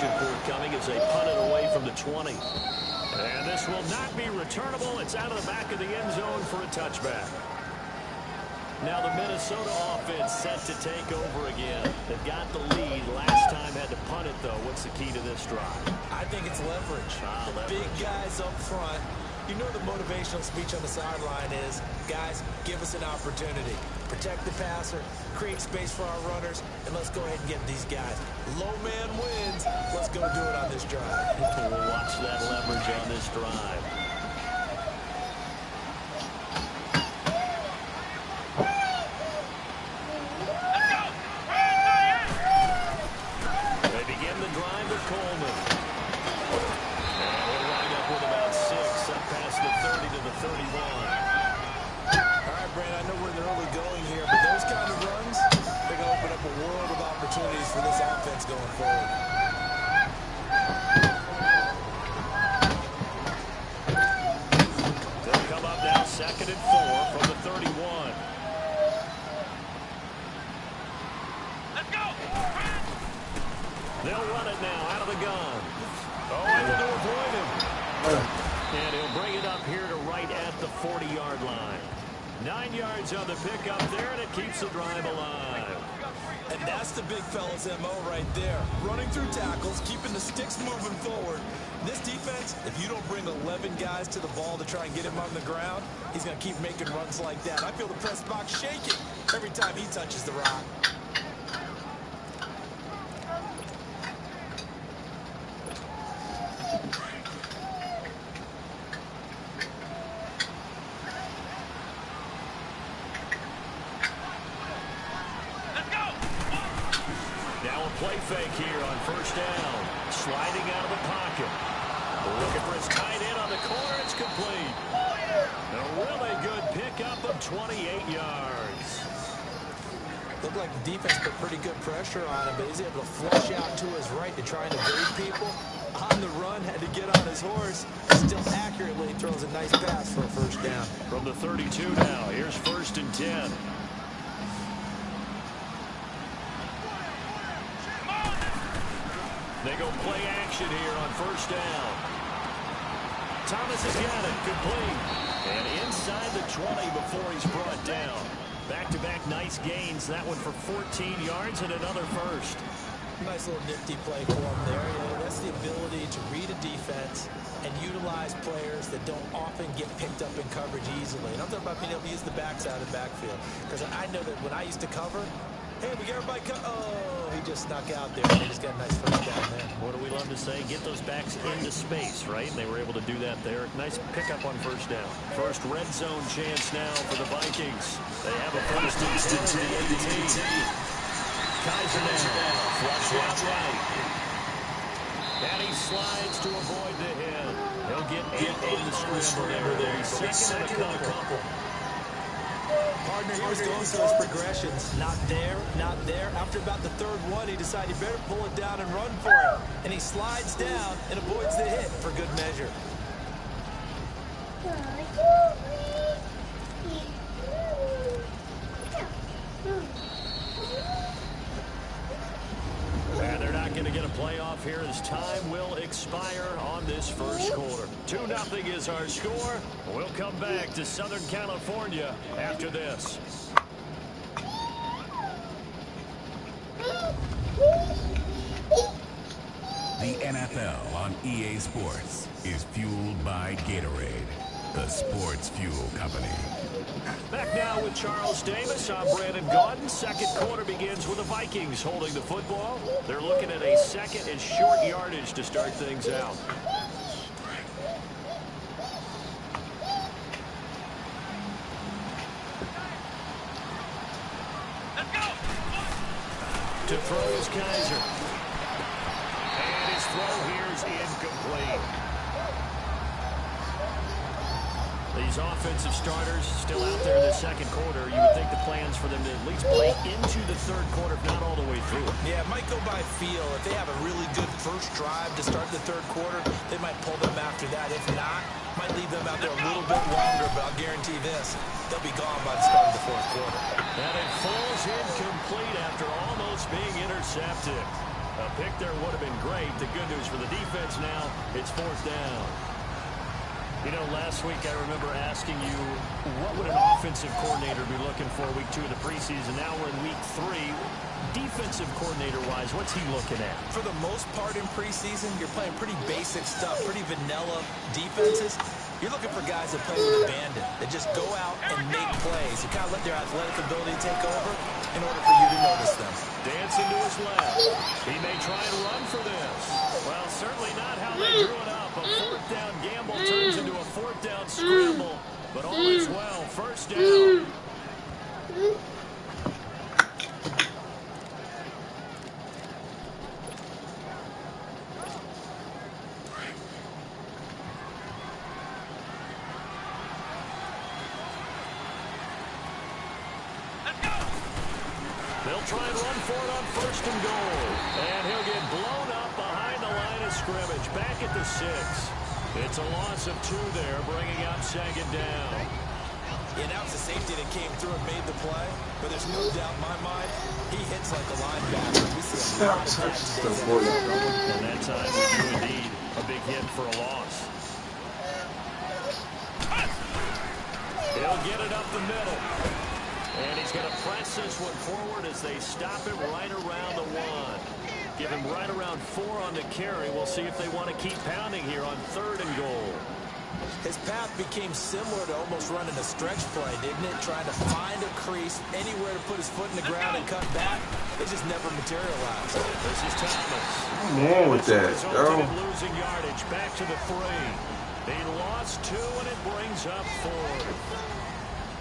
completion forthcoming as they punt it away from the 20. And this will not be returnable. It's out of the back of the end zone for a touchback. Now the Minnesota offense set to take over again. They've got the lead. Last time had to punt it, though. What's the key to this drive? I think it's leverage. The big guys up front. You know the motivational speech on the sideline is, guys, give us an opportunity. Protect the passer, create space for our runners, and let's go ahead and get these guys. Low man wins. Let's go do it on this drive. We'll watch that leverage on this drive. On the pickup there, and it keeps the drive alive. And that's the big fella's MO right there. Running through tackles, keeping the sticks moving forward. This defense, if you don't bring 11 guys to the ball to try and get him on the ground, he's going to keep making runs like that. I feel the press box shaking every time he touches the rock. Play fake here on first down. Sliding out of the pocket. Looking for his tight end on the corner. It's complete. A really good pickup of 28 yards. Looked like the defense put pretty good pressure on him, but he's able to flush out to his right to try and evade people. On the run, had to get on his horse. Still accurately throws a nice pass for a first down. From the 32 now. Here's 1st and 10. They go play action here on first down. Thomas has got it, complete. And inside the 20 before he's brought down. Back-to-back nice gains. That one for 14 yards and another first. Nice little nifty play for him there. That's the ability to read a defense and utilize players that don't often get picked up in coverage easily. And I'm talking about being able to use the backside of the backfield. Because I know that when I used to cover, hey, we got everybody oh, he just snuck out there. And he just got a nice first down there. What do we love to say? Get those backs into space, right? And they were able to do that there. Nice pickup on first down. First red zone chance now for the Vikings. They have a first and 10 at the 18. Kaiser now, flush out right. And he slides to avoid the hit. He'll get 8 on the scramble there. He's second and a couple. Partner, he was going through his progressions. Not there, not there. After about the third one, he decided he better pull it down and run for it. And he slides down and avoids the hit for good measure. And they're not going to get a playoff here as time will expire on this first quarter. 2-0 is our score. We'll come back to Southern California after this. The NFL on EA Sports is fueled by Gatorade, the sports fuel company. Back now with Charles Davis. I'm Brandon Gaudin. Second quarter begins with the Vikings holding the football. They're looking at a second and short yardage to start things out. To throw is Kaiser. And his throw here is incomplete. These offensive starters still out there in the second quarter. You would think the plans for them to at least play into the third quarter, if not all the way through it. Yeah, it might go by feel. If they have a really good first drive to start the third quarter, they might pull them after that. If not, might leave them out there a little bit longer, but I'll guarantee this, they'll be gone by the start of the fourth quarter. And it falls incomplete after almost being intercepted. A pick there would have been great. The good news for the defense now, it's 4th down. You know, last week I remember asking you, what would an offensive coordinator be looking for week 2 of the preseason? Now we're in week 3. Defensive coordinator-wise, what's he looking at? For the most part in preseason, you're playing pretty basic stuff, pretty vanilla defenses. You're looking for guys that play with abandon, that just go out and make plays. You kind of let their athletic ability take over in order for you to notice them. Dancing to his left. He may try and run for this. Well, certainly not how they drew it up. A 4th down gamble turns into a 4th down scramble. But all is well. 1st down. They'll try and run for it on 1st and goal. And he'll get blown up behind the line of scrimmage. Back at the 6. It's a loss of 2 there, bringing up 2nd down. Yeah, that was the safety that came through and made the play. But there's no doubt in my mind, he hits like a linebacker. We see a lot of that today. And that time we do indeed a big hit for a loss. He'll get it up the middle. And he's going to press this one forward as they stop it right around the 1. Give him right around 4 on the carry. We'll see if they want to keep pounding here on 3rd and goal. His path became similar to almost running a stretch play, didn't it? Trying to find a crease, anywhere to put his foot in the ground and cut back. It just never materialized. This is Thomas. Come on with that, yo. Losing yardage back to the 3. He lost 2, and it brings up 4.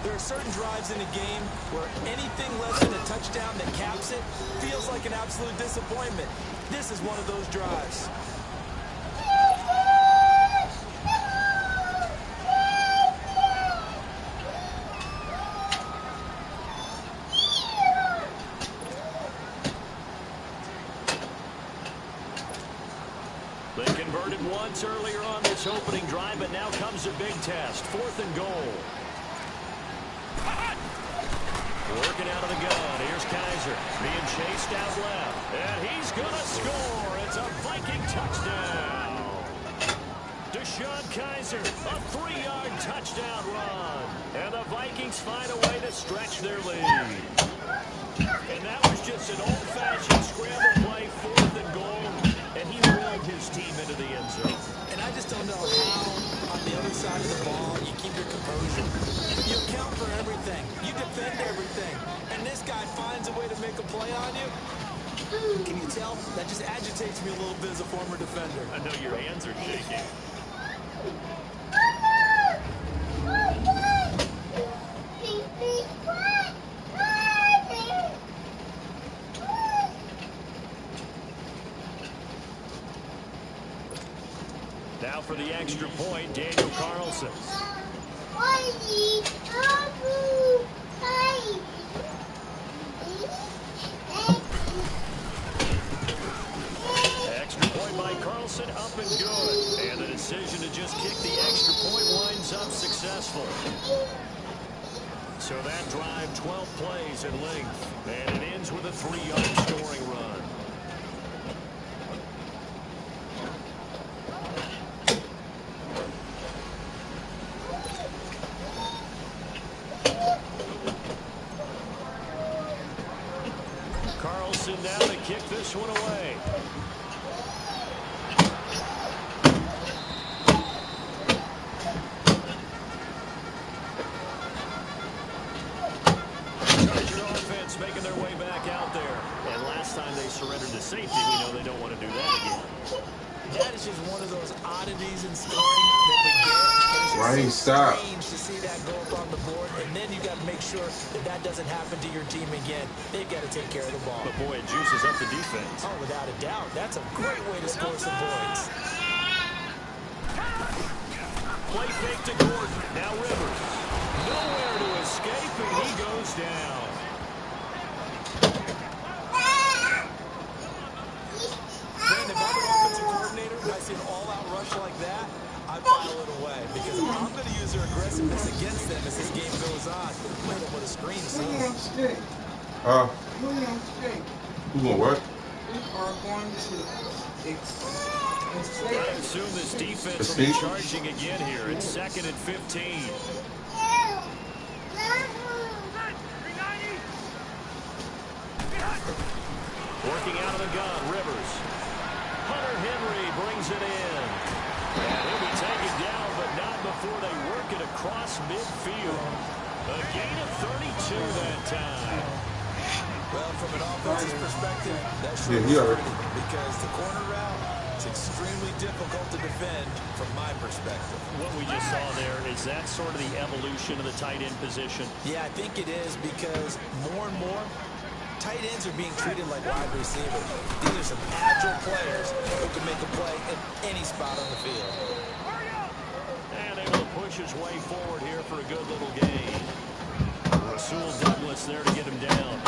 There are certain drives in a game where anything less than a touchdown that caps it feels like an absolute disappointment. This is one of those drives. They converted once earlier on this opening drive, but now comes a big test. 4th and goal. Working out of the gun. Here's Kaiser being chased out left. And he's going to score. It's a Viking touchdown. Deshaun Kaiser, a 3-yard touchdown run. And the Vikings find a way to stretch their lead. And that was just an old-fashioned scramble play, 4th and goal. And he rolled his team into the end zone. And I just don't know how, on the other side of the ball, you keep your composure. You account for everything. You defend everything. And this guy finds a way to make a play on you. Can you tell? That just agitates me a little bit as a former defender. I know your hands are shaking. Now for the extra point, Daniel Carlson. Extra point by Carlson, up and good. And the decision to just kick the extra point winds up successful. So that drive, 12 plays in length. And it ends with a 3-yard scoring run. Carlson now to kick this one away. Charger offense making their way back out there. And last time they surrendered to safety, we know they don't want to do that again. That is just one of those oddities in scoring that we get. Why he stop? Strange to see that go up on the board, and then you got to make sure that that doesn't happen to your team again. They've got to take care of the ball. But boy, it juices up the defense. Oh, without a doubt. That's a great way to score some points. Play fake to Gordon. Now Rivers. Nowhere to escape, and he goes down. Man, if I'm an offensive coordinator and I see an all-out rush like that, I file it away because I'm going to use their aggressiveness against them as this game goes on. Wait, what a screen. Who gonna what? are going to I assume this defense will be charging again here. It's 2nd and 15. Working out of the gun, Rivers. Hunter Henry brings it in. And he'll be taken down, but not before they work it across midfield. A gain of 32 that time. Well, from an offensive perspective, that sure is pretty, because the corner route is extremely difficult to defend from my perspective. What we just saw there, is that sort of the evolution of the tight end position? Yeah, I think it is, because more and more, tight ends are being treated like wide receivers. These are some agile players who can make a play at any spot on the field. And able to push his way forward here for a good little gain. Rasul Douglas there to get him down.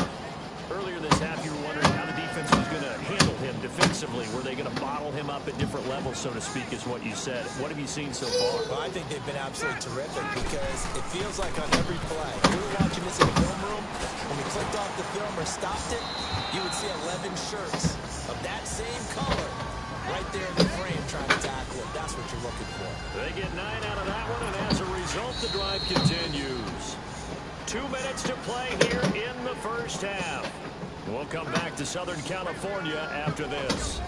Earlier this half, you were wondering how the defense was going to handle him defensively. Were they going to bottle him up at different levels, so to speak, is what you said. What have you seen so far? Well, I think they've been absolutely terrific, because it feels like on every play, we were watching this in the film room, when we clicked off the film or stopped it, you would see 11 shirts of that same color right there in the frame trying to tackle it. That's what you're looking for. They get 9 out of that one, and as a result, the drive continues. 2 minutes to play here in the first half. We'll come back to Southern California after this.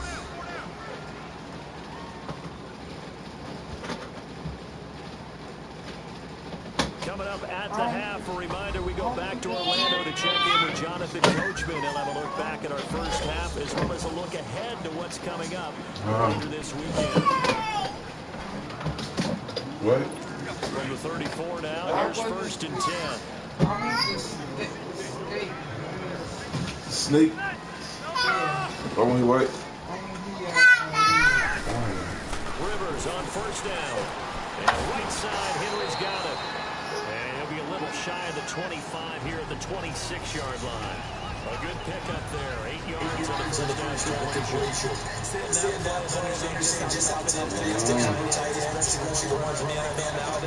Coming up at the half, a reminder, we go back to Orlando to check in with Jonathan Coachman. He'll have a look back at our first half, as well as a look ahead to what's coming up later this weekend. What? From the 34 now, here's 1st and 10. Snake. Only white. Rivers on 1st down. And right side, Henry's got it. And he'll be a little shy of the 25 here at the 26-yard line. A good pickup there. 8 yards on the first down completion. Sitting out playing, understand just how tough it is to come in tight end, especially the ones man on man out.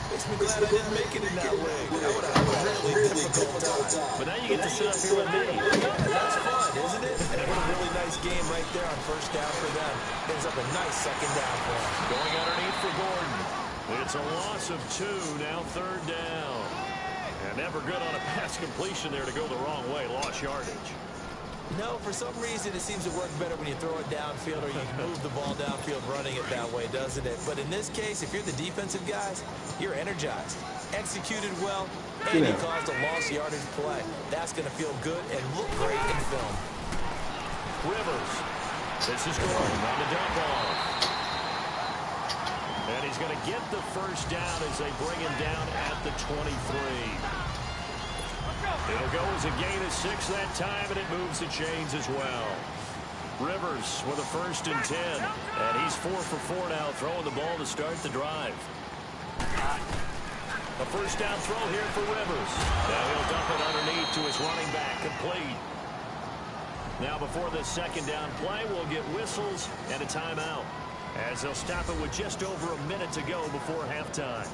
Makes me glad I didn't make it in that way. That would have been a really difficult time. But now you get to sit up here with me. Yeah, that's fun, isn't it? And what a really nice game right there on 1st down for them. Ends up a nice 2nd down for them. Going underneath for Gordon. It's a loss of 2, now 3rd down. And never good on a pass completion there to go the wrong way. Lost yardage. No, for some reason it seems to work better when you throw it downfield or you move the ball downfield running it that way, doesn't it? But in this case, if you're the defensive guys, you're energized. Executed well, and you caused a lost yardage play. That's going to feel good and look great in film. Rivers. This is Gordon on the dump off. And he's going to get the 1st down as they bring him down at the 23. It'll go as a gain of 6 that time, and it moves the chains as well. Rivers with a 1st and 10. And he's 4 for 4 now, throwing the ball to start the drive. A 1st down throw here for Rivers. Now he'll dump it underneath to his running back, complete. Now before this 2nd down play, we'll get whistles and a timeout, as they'll stop it with just over a minute to go before halftime.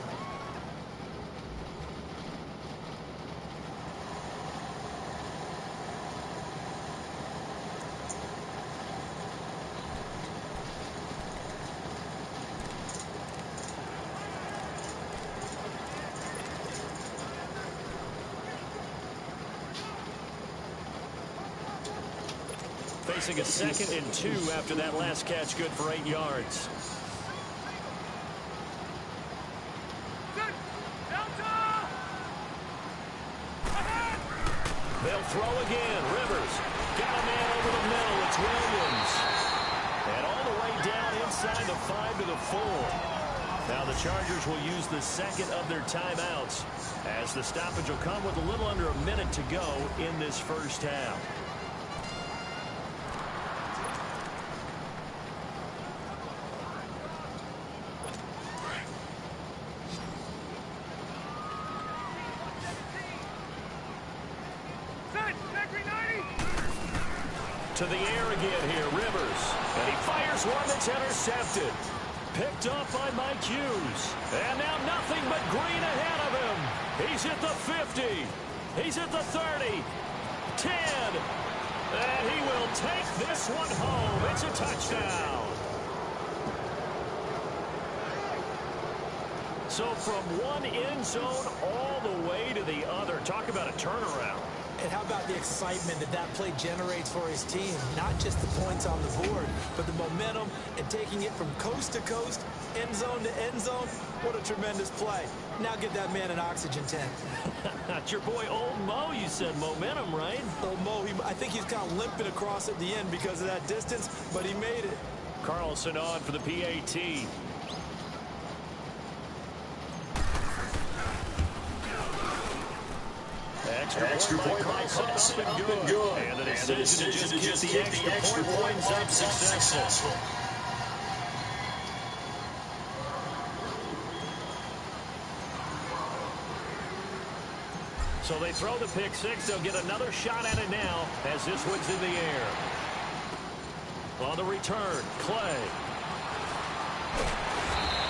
Facing a 2nd and 2 after that last catch, good for 8 yards. They'll throw again. Rivers got a man over the middle. It's Williams. And all the way down inside the 5 to the 4. Now the Chargers will use the 2nd of their timeouts, as the stoppage will come with a little under a minute to go in this first half. To the air again here, Rivers. And he fires one that's intercepted. Picked up by Mike Hughes. And now nothing but green ahead of him. He's at the 50. He's at the 30. 10. And he will take this one home. It's a touchdown. So from one end zone all the way to the other. Talk about a turnaround. And how about the excitement that that play generates for his team? Not just the points on the board, but the momentum and taking it from coast to coast, end zone to end zone. What a tremendous play. Now get that man an oxygen tank. That's your boy Old Mo. You said momentum, right? Old Mo, I think he's kind of limping across at the end because of that distance, but he made it. Carlson on for the PAT. Extra point by Carlson, up and good. And the decision to just get the extra point winds up successful. So they throw the pick six. They'll get another shot at it now as this one's in the air. On the return, Clay.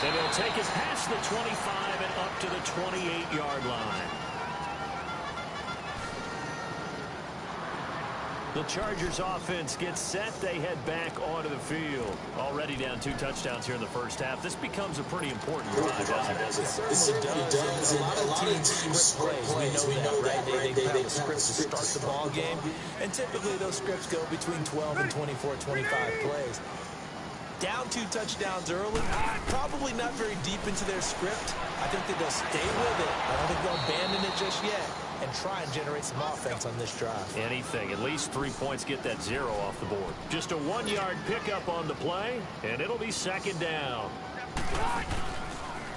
And he'll take it past the 25 and up to the 28-yard line. The Chargers offense gets set. They head back onto the field. Already down 2 touchdowns here in the first half. This becomes a pretty important drive, doesn't it? It certainly does. A lot of teams script plays. We know that. They have a script to start the ball game. And typically those scripts go between 12 and 24, 25 plays. Down 2 touchdowns early, probably not very deep into their script. I think that they'll stay with it. I don't think they'll abandon it just yet and try and generate some offense on this drive. Anything. At least 3 points get that 0 off the board. Just a 1-yard pickup on the play, and it'll be second down.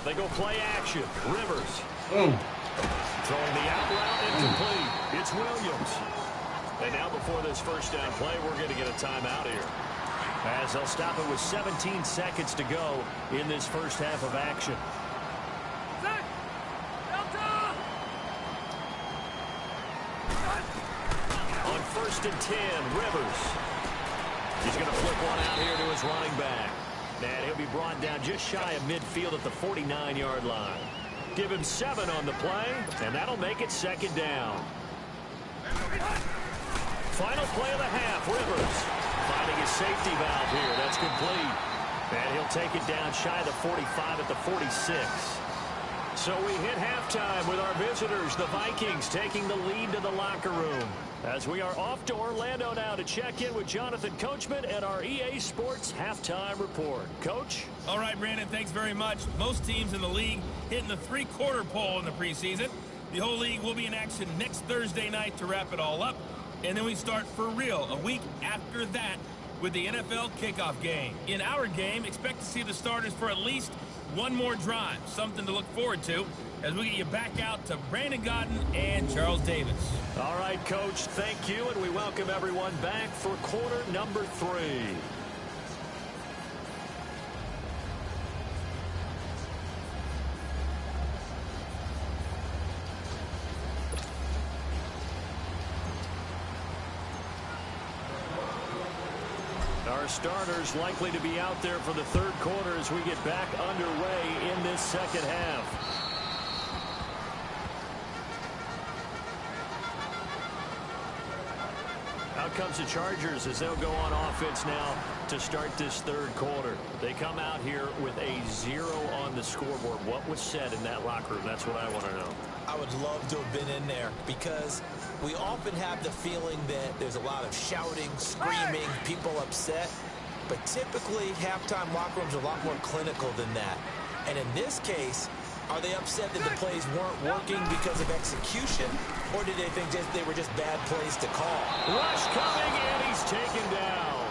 They go play action. Rivers. Throwing the out route incomplete. It's Williams. And now before this first down play, we're going to get a timeout here, as they'll stop it with 17 seconds to go in this first half of action. On 1st and 10, Rivers. He's going to flip one out here to his running back. And he'll be brought down just shy of midfield at the 49-yard line. Give him 7 on the play, and that'll make it second down. Final play of the half, Rivers. Finding his safety valve here. That's complete. And he'll take it down shy of the 45 at the 46. So we hit halftime with our visitors, the Vikings, taking the lead to the locker room. As we are off to Orlando now to check in with Jonathan Coachman and our EA Sports Halftime Report. Coach? All right, Brandon, thanks very much. Most teams in the league hitting the 3-quarter pole in the preseason. The whole league will be in action next Thursday night to wrap it all up. And then we start for real a week after that with the NFL kickoff game. In our game, expect to see the starters for at least one more drive, something to look forward to as we get you back out to Brandon Godden and Charles Davis. All right, Coach, thank you, and we welcome everyone back for quarter number 3. Our starters likely to be out there for the 3rd quarter as we get back underway in this second half. Out comes the Chargers as they'll go on offense now to start this 3rd quarter. They come out here with a 0 on the scoreboard. What was said in that locker room? That's what I want to know. I would love to have been in there because we often have the feeling that there's a lot of shouting, screaming, people upset. But typically, halftime locker rooms are a lot more clinical than that. And in this case, are they upset that the plays weren't working because of execution? Or did they think they were just bad plays to call? Rush coming, and he's taken down.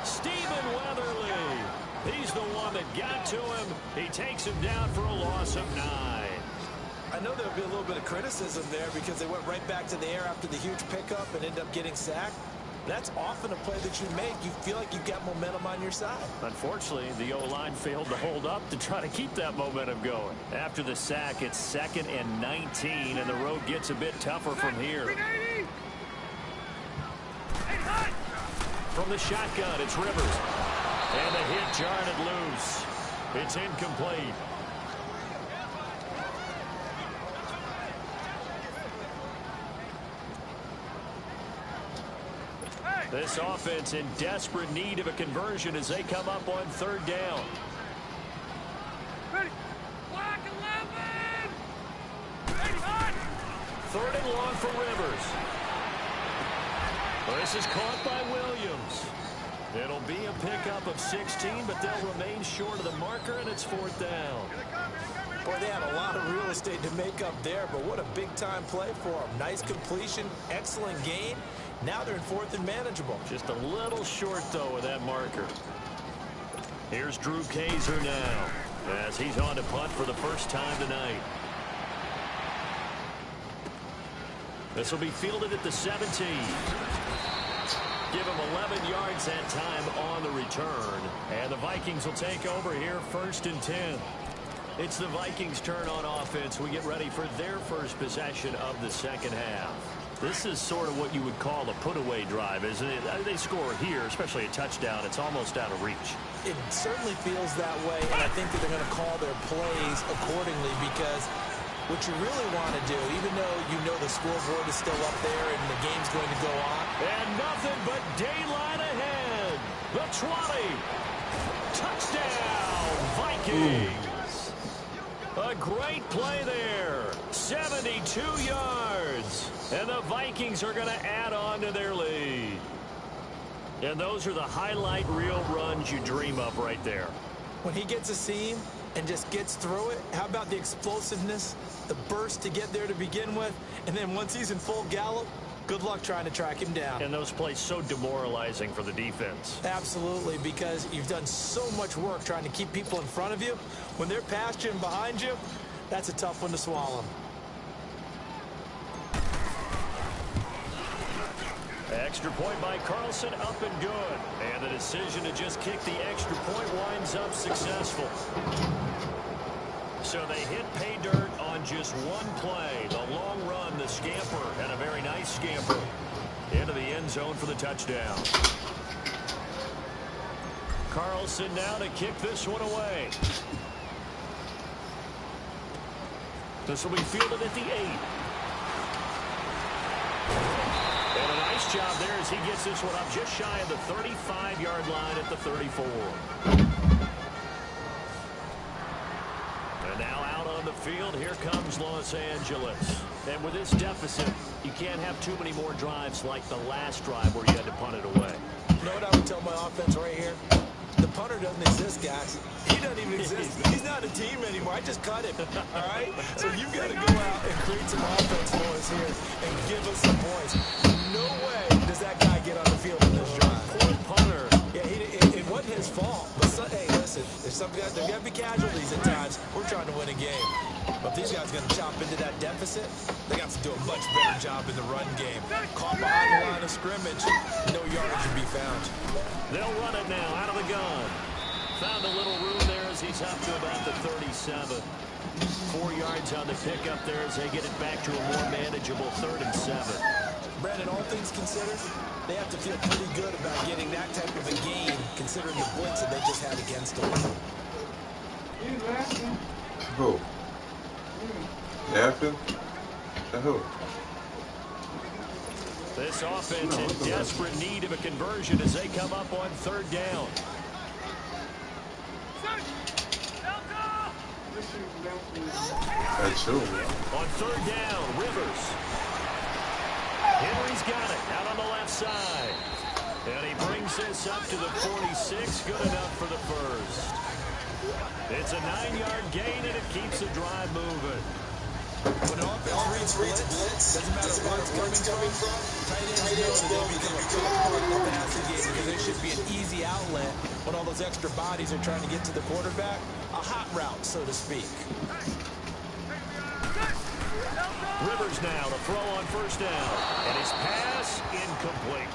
Stephen Weatherly. He's the one that got to him. He takes him down for a loss of 9. I know there'll be a little bit of criticism there because they went right back to the air after the huge pickup and ended up getting sacked. That's often a play that you make. You feel like you've got momentum on your side. Unfortunately, the O-line failed to hold up to try to keep that momentum going. After the sack, it's 2nd and 19, and the road gets a bit tougher from here. From the shotgun, it's Rivers. And the hit jarred it loose. It's incomplete. This offense in desperate need of a conversion as they come up on third down. Ready. Black 11. Ready, hot. Third and long for Rivers. This is caught by Williams. It'll be a pickup of 16, but they'll remain short of the marker, and it's fourth down. Boy, they had a lot of real estate to make up there, but what a big-time play for them. Nice completion, excellent gain. Now they're in fourth and manageable. Just a little short, though, of that marker. Here's Drew Kaiser now, as he's on to punt for the first time tonight. This will be fielded at the 17. Give him 11 yards that time on the return. And the Vikings will take over here, 1st and 10. It's the Vikings' turn on offense. We get ready for their first possession of the second half. This is sort of what you would call a put-away drive, isn't it? They score here, especially a touchdown. It's almost out of reach. It certainly feels that way, and I think that they're going to call their plays accordingly, because what you really want to do, even though you know the scoreboard is still up there and the game's going to go on. And nothing but daylight ahead. The 20. Touchdown, Vikings. A great play there. 72 yards. And the Vikings are going to add on to their lead. And those are the highlight reel runs you dream of right there. When he gets a seam and just gets through it, how about the explosiveness, the burst to get there to begin with, and then once he's in full gallop, good luck trying to track him down. And those plays so demoralizing for the defense. Absolutely, because you've done so much work trying to keep people in front of you. When they're past you and behind you, that's a tough one to swallow. Extra point by Carlson, up and good. And the decision to just kick the extra point winds up successful. So they hit pay dirt on just one play. The long run, the scamper, and a very nice scamper into the end zone for the touchdown. Carlson now to kick this one away. This will be fielded at the 8. And a nice job there as he gets this one up just shy of the 35-yard line at the 34. And now out on the field, here comes Los Angeles. And with this deficit, you can't have too many more drives like the last drive where you had to punt it away. You know what I would tell my offense right here? The punter doesn't exist, guys. He doesn't even exist. He's not a team anymore. I just cut him, all right? So you've got to go out and create some offense for us here and give us some points. No way does that guy get on the field in this drive. Poor punter. Yeah, it wasn't his fault. But, hey, listen, if some guys, there's got to be casualties at times. We're trying to win a game. But if these guys are going to chop into that deficit, they got to do a much better job in the run game. Caught behind the line of scrimmage, no yardage to be found. They'll run it now out of the gun. Found a little room there as he's up to about the 37. 4 yards on the pickup there as they get it back to a more manageable 3rd and 7. Brandon, all things considered, they have to feel pretty good about getting that type of a gain, considering the blitz that they just had against them. Who? Laughing? The who? This offense in desperate need of a conversion as they come up on 3rd down. That's you. On 3rd down, Rivers. Henry's got it out on the left side. And he brings this up to the 46. Good enough for the first. It's a 9-yard gain, and it keeps the drive moving. When an offense reads blitz, doesn't matter where it's coming from, tight ends know that they'll become a big part of the passing game because there should be an easy outlet when all those extra bodies are trying to get to the quarterback. A hot route, so to speak. Rivers now to throw on 1st down. And his pass incomplete.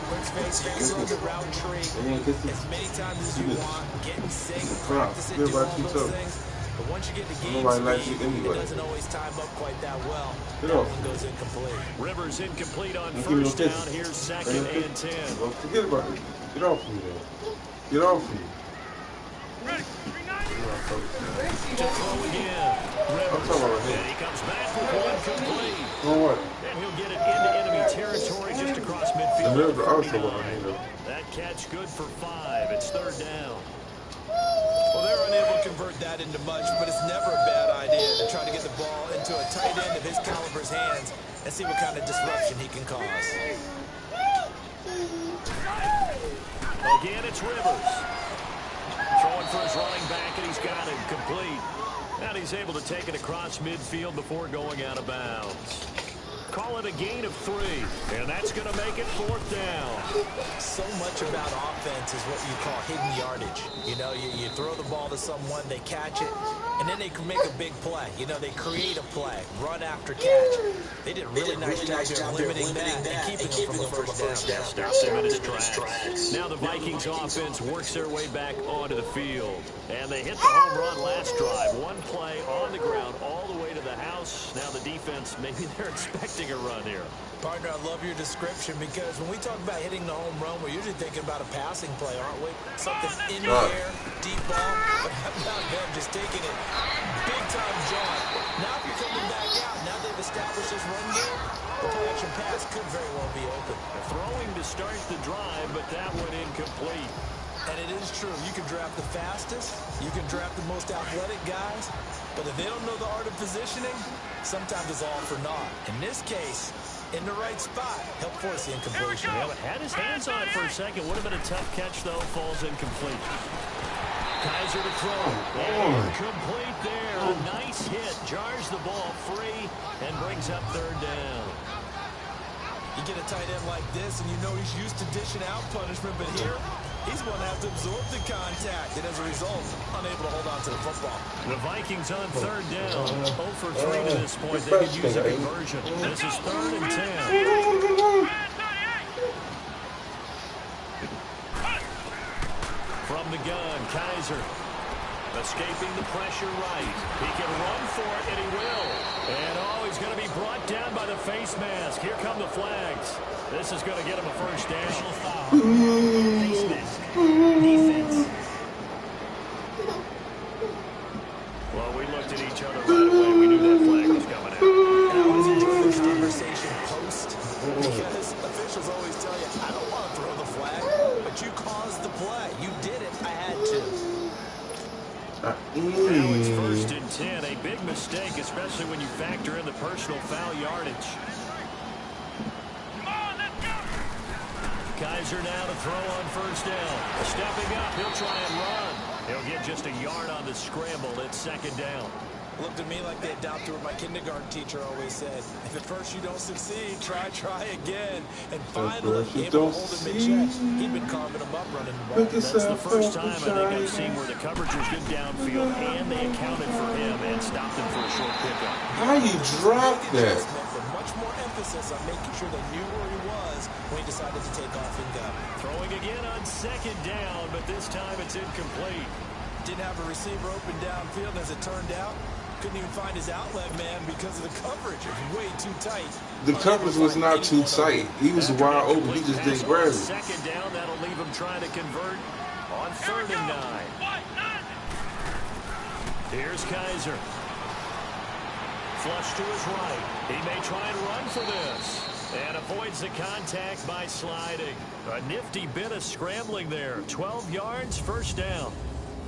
Let's face it, the route tree as many times as you want, getting sick, practice it, do all those things. But once you get the game speed, it doesn't always time up quite that well. That one goes incomplete. Rivers incomplete on 1st down. Here's 2nd and 10. Well, forget about it. Get off me there. Get off me. Ready. 3-9. To throw again. Rivers. And he comes back with one complete. And he'll get it into enemy territory just across midfield. At 49. That catch good for 5. It's 3rd down. Well, they're unable to convert that into much, but it's never a bad idea to try to get the ball into a tight end of his caliber's hands and see what kind of disruption he can cause. Again, it's Rivers. Throwing for his running back, and he's got it complete. And he's able to take it across midfield before going out of bounds. Call it a gain of 3, and that's going to make it 4th down. So much about offense is what you call hidden yardage. You know, you throw the ball to someone, they catch it, and then they can make a big play. You know, they create a play, run after catch. They did a really nice job here limiting that and keeping them from the first down. Stops him in his tracks. Now the Vikings offense works their way back onto the field. And they hit the home run last drive. One play on the ground all the way to the house. Now the defense, maybe they're expecting a run here. Partner, I love your description because when we talk about hitting the home run, we're usually thinking about a passing play, aren't we? Something in the air, deep ball. But how about them just taking it big-time jog? Now if you're coming back out, now they've established this run game, the play-action pass could very well be open. Throwing to start the drive, but that one incomplete. And it is true. You can draft the fastest. You can draft the most athletic guys. But if they don't know the art of positioning, sometimes it's all for naught. In this case, in the right spot, help force the incompletion. Yeah, but had his hands on it for a second. Would have been a tough catch, though. Falls incomplete. Kaiser to throw. Incomplete there. A nice hit. Jars the ball free and brings up 3rd down. You get a tight end like this, and you know he's used to dishing out punishment, but here, he's going to have to absorb the contact, and as a result, unable to hold on to the football. The Vikings on 3rd down. 0 for 3 to this point. They could use a conversion. This is 3rd and 10. From the gun, Kaiser. Escaping the pressure right. He can run for it, and he will. And, he's going to be brought down by the face mask. Here come the flags. This is going to get him a 1st down. Face mask. Defense. Well, we looked at each other right away. We knew that flag was coming out. And I always enjoy this conversation post because officials always tell you, I don't want to throw the flag, but you caused the play. You did it. I had to. Now it's 1st and 10. A big mistake, especially when you factor in the personal foul yardage. Kaiser now to throw on 1st down. Stepping up, he'll try and run. He'll get just a yard on the scramble. It's 2nd down. Looked at me like they adopted what my kindergarten teacher always said. If at first you don't succeed, try again. And finally, able to hold him in check. He'd been carving him up running the ball. That's the first time I think I've seen where the coverage was good downfield and they accounted for him and stopped him for a short pickup. How you drop that? Much more emphasis on making sure they knew where he was when he decided to take off and go. Throwing again on 2nd down, but this time it's incomplete. Didn't have a receiver open downfield, as it turned out. Couldn't even find his outlet man because of the coverage. It was way too tight. The coverage was not too tight. He was wide open. He just didn't grab it. 2nd down, that'll leave him trying to convert on 3rd and 9. Here's Kaiser. Flush to his right. He may try and run for this. And avoids the contact by sliding. A nifty bit of scrambling there. 12 yards, 1st down.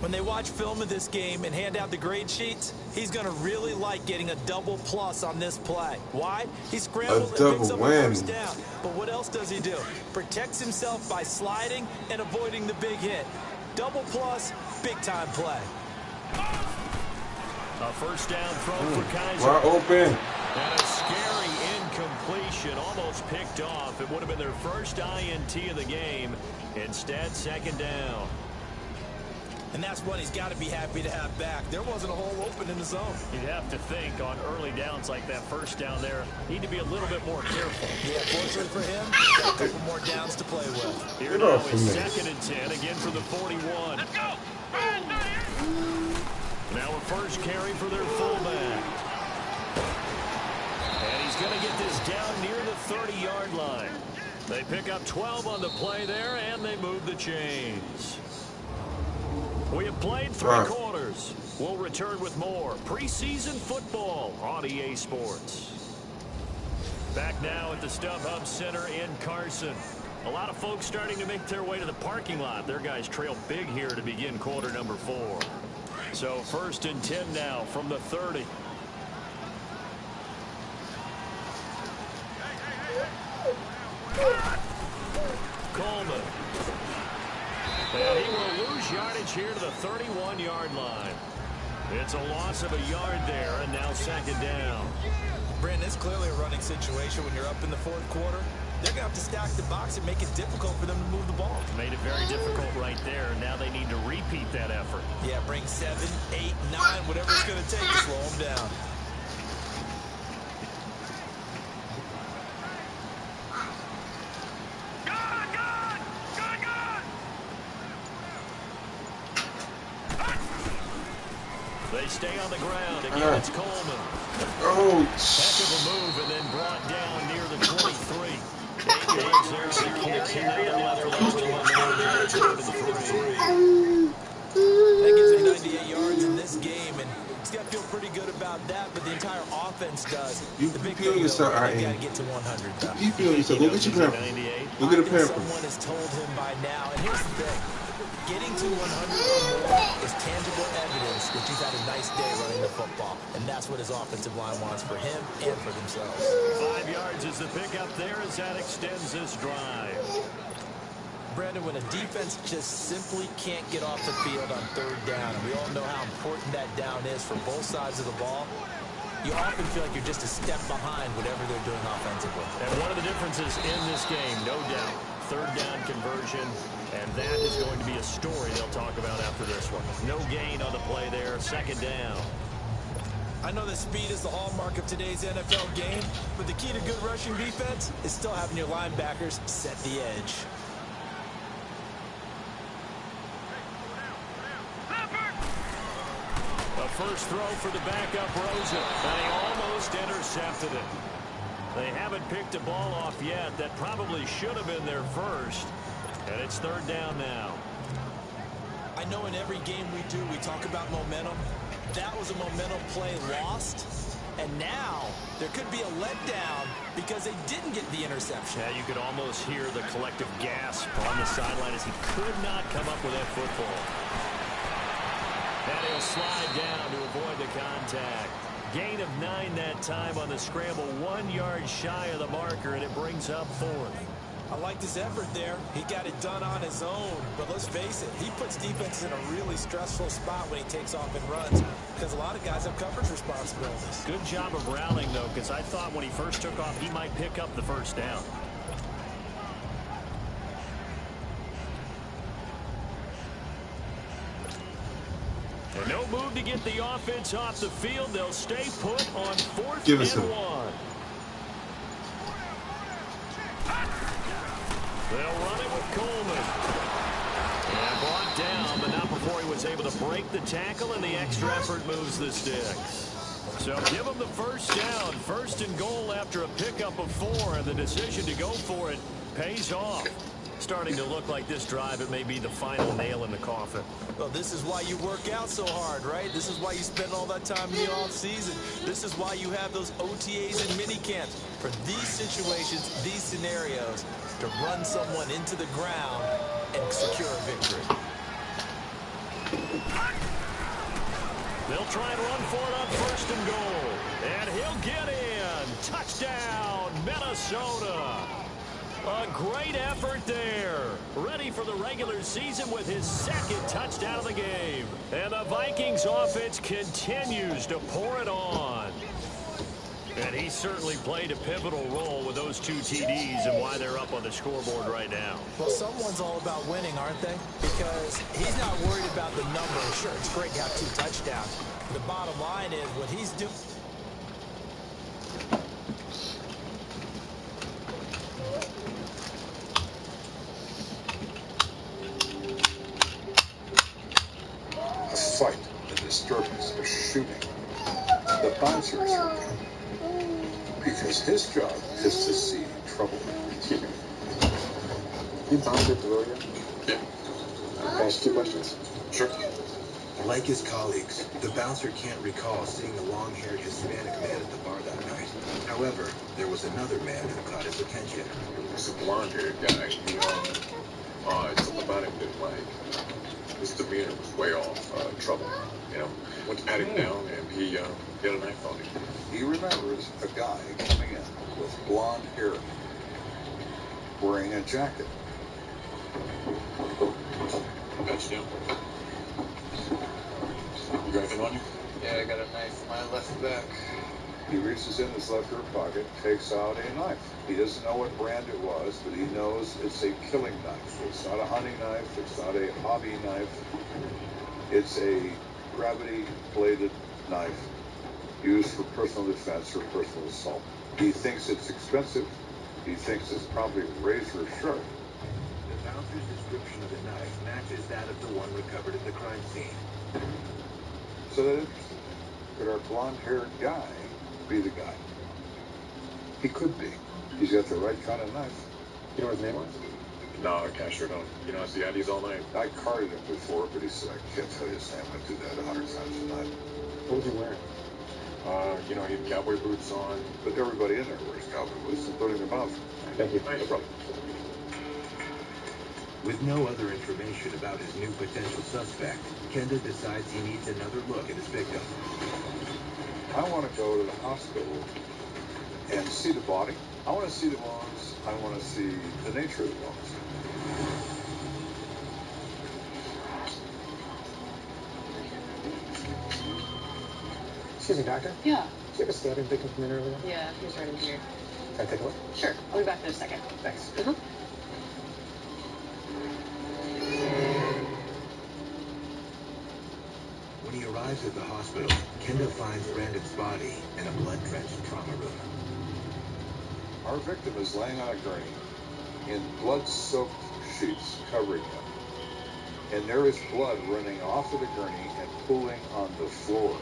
When they watch film of this game and hand out the grade sheets, he's going to really like getting a double plus on this play. Why? He scrambles and picks up a 1st down. But what else does he do? Protects himself by sliding and avoiding the big hit. Double plus, big-time play. A 1st down throw for Kaiser. Wide open. And a scary incompletion, almost picked off. It would have been their first INT of the game. Instead, 2nd down. And that's one he's got to be happy to have back. There wasn't a hole open in the zone. You'd have to think on early downs like that 1st down there, need to be a little bit more careful. Yeah, fortunately for him, got a couple more downs to play with. Here now is 2nd and 10, again for the 41. Let's go. Now a 1st carry for their fullback. And he's going to get this down near the 30-yard line. They pick up 12 on the play there, and they move the chains. We have played 3 quarters. We'll return with more preseason football on EA Sports. Back now at the StubHub Center in Carson. A lot of folks starting to make their way to the parking lot. Their guys trail big here to begin quarter number 4. So 1st and 10 now from the 30. Coleman. And he will lose yardage here to the 31-yard line. It's a loss of a yard there, and now 2nd down. Brandon, it's clearly a running situation when you're up in the 4th quarter. They're going to have to stack the box and make it difficult for them to move the ball. Made it very difficult right there. Now they need to repeat that effort. Yeah, bring 7, 8, 9, whatever it's going to take to slow them down. They stay on the ground. Again, it's Coleman. Oh, Heck of a move, and then brought down near the 23. 8 yards there on the carry. Now they're left with That gives him 98 yards in this game, and he's got to feel pretty good about that, but the entire offense does. The big thing, though, they got to get to 100. You feel yourself. Go get your pamper. Go get a pamper. Someone has told him by now, and here's the thing. Getting to 100 or more is tangible evidence that you've had a nice day running the football, and that's what his offensive line wants for him and for themselves. 5 yards is the pickup there as that extends this drive. Brandon, when a defense just simply can't get off the field on 3rd down, and we all know how important that down is for both sides of the ball, you often feel like you're just a step behind whatever they're doing offensively. And one of the differences in this game, no doubt, 3rd down conversion, and that is going to be a story they'll talk about after this one. No gain on the play there, 2nd down. I know that speed is the hallmark of today's NFL game, but the key to good rushing defense is still having your linebackers set the edge. A first throw for the backup Rosen, and he almost intercepted it. They haven't picked a ball off yet. That probably should have been their first. And it's 3rd down now. I know in every game we do, we talk about momentum. That was a momentum play lost. And now there could be a letdown because they didn't get the interception. Yeah, you could almost hear the collective gasp on the sideline as he could not come up with that football. And he'll slide down to avoid the contact. Gain of 9 that time on the scramble, 1 yard shy of the marker, and it brings up 4th. I liked his effort there. He got it done on his own. But let's face it, he puts defenses in a really stressful spot when he takes off and runs because a lot of guys have coverage responsibilities. Good job of rallying, though, because I thought when he first took off, he might pick up the 1st down. And no move to get the offense off the field. They'll stay put on 4th and 1. They'll run it with Coleman. And brought down, but not before he was able to break the tackle, and the extra effort moves the sticks. So give them the 1st down. 1st and goal after a pickup of 4, and the decision to go for it pays off. Starting to look like this drive, it may be the final nail in the coffin. Well, this is why you work out so hard, right? This is why you spend all that time in the offseason. This is why you have those OTAs and mini camps. For these situations, these scenarios, to run someone into the ground and secure a victory. They'll try and run for it on 1st and goal. And he'll get in. Touchdown, Minnesota. A great effort there. Ready for the regular season with his 2nd touchdown of the game. And the Vikings offense continues to pour it on. And he certainly played a pivotal role with those 2 TDs and why they're up on the scoreboard right now. Well, someone's all about winning, aren't they? Because he's not worried about the number. Sure, it's great to have 2 touchdowns. The bottom line is what he's doing. A fight, a disturbance, a shooting. The bouncer is shooting. Because his job is to see trouble. You bounced it to William? Yeah. Can I ask 2 questions? Sure. Like his colleagues, the bouncer can't recall seeing a long-haired Hispanic man at the bar that night. However, there was another man who caught his attention. It's a blonde-haired guy. Something about him didn't like. His demeanor was way off. Trouble. Went to pat him down, and he had a knife on him. He remembers a guy coming in with blonde hair, wearing a jacket. Got you down. You got anything on you? Yeah, I got a knife in my left back. He reaches in his left rear pocket, takes out a knife. He doesn't know what brand it was, but he knows it's a killing knife. It's not a hunting knife. It's not a hobby knife. It's a gravity-bladed knife used for personal defense or personal assault. He thinks it's expensive. He thinks it's probably razor sharp. The bouncer's description of the knife matches that of the one recovered at the crime scene. So that interesting. Could our blonde-haired guy be the guy? He could be. He's got the right kind of knife. You know what his name was? No, I sure don't. I see IDs all night. I carded him before, but he said, I can't tell you his name. I do that 100 times a night. What was he wearing? He had cowboy boots on. But everybody in there wears cowboy boots, including the bouncer. Thank you. No problem. With no other information about his new potential suspect, Kenda decides he needs another look at his victim. I want to go to the hospital and see the body. I want to see the wounds. I want to see the nature of the wounds. Excuse me, doctor. Yeah. Do you have a stabbing victim from in earlier? Yeah, he's right in here. Can I take a look? Sure. I'll be back in a second. Thanks. When he arrives at the hospital, Kenda finds Brandon's body in a blood-drenched trauma room. Our victim is laying on a gurney in blood-soaked sheets covering him. And there is blood running off of the gurney and pooling on the floor.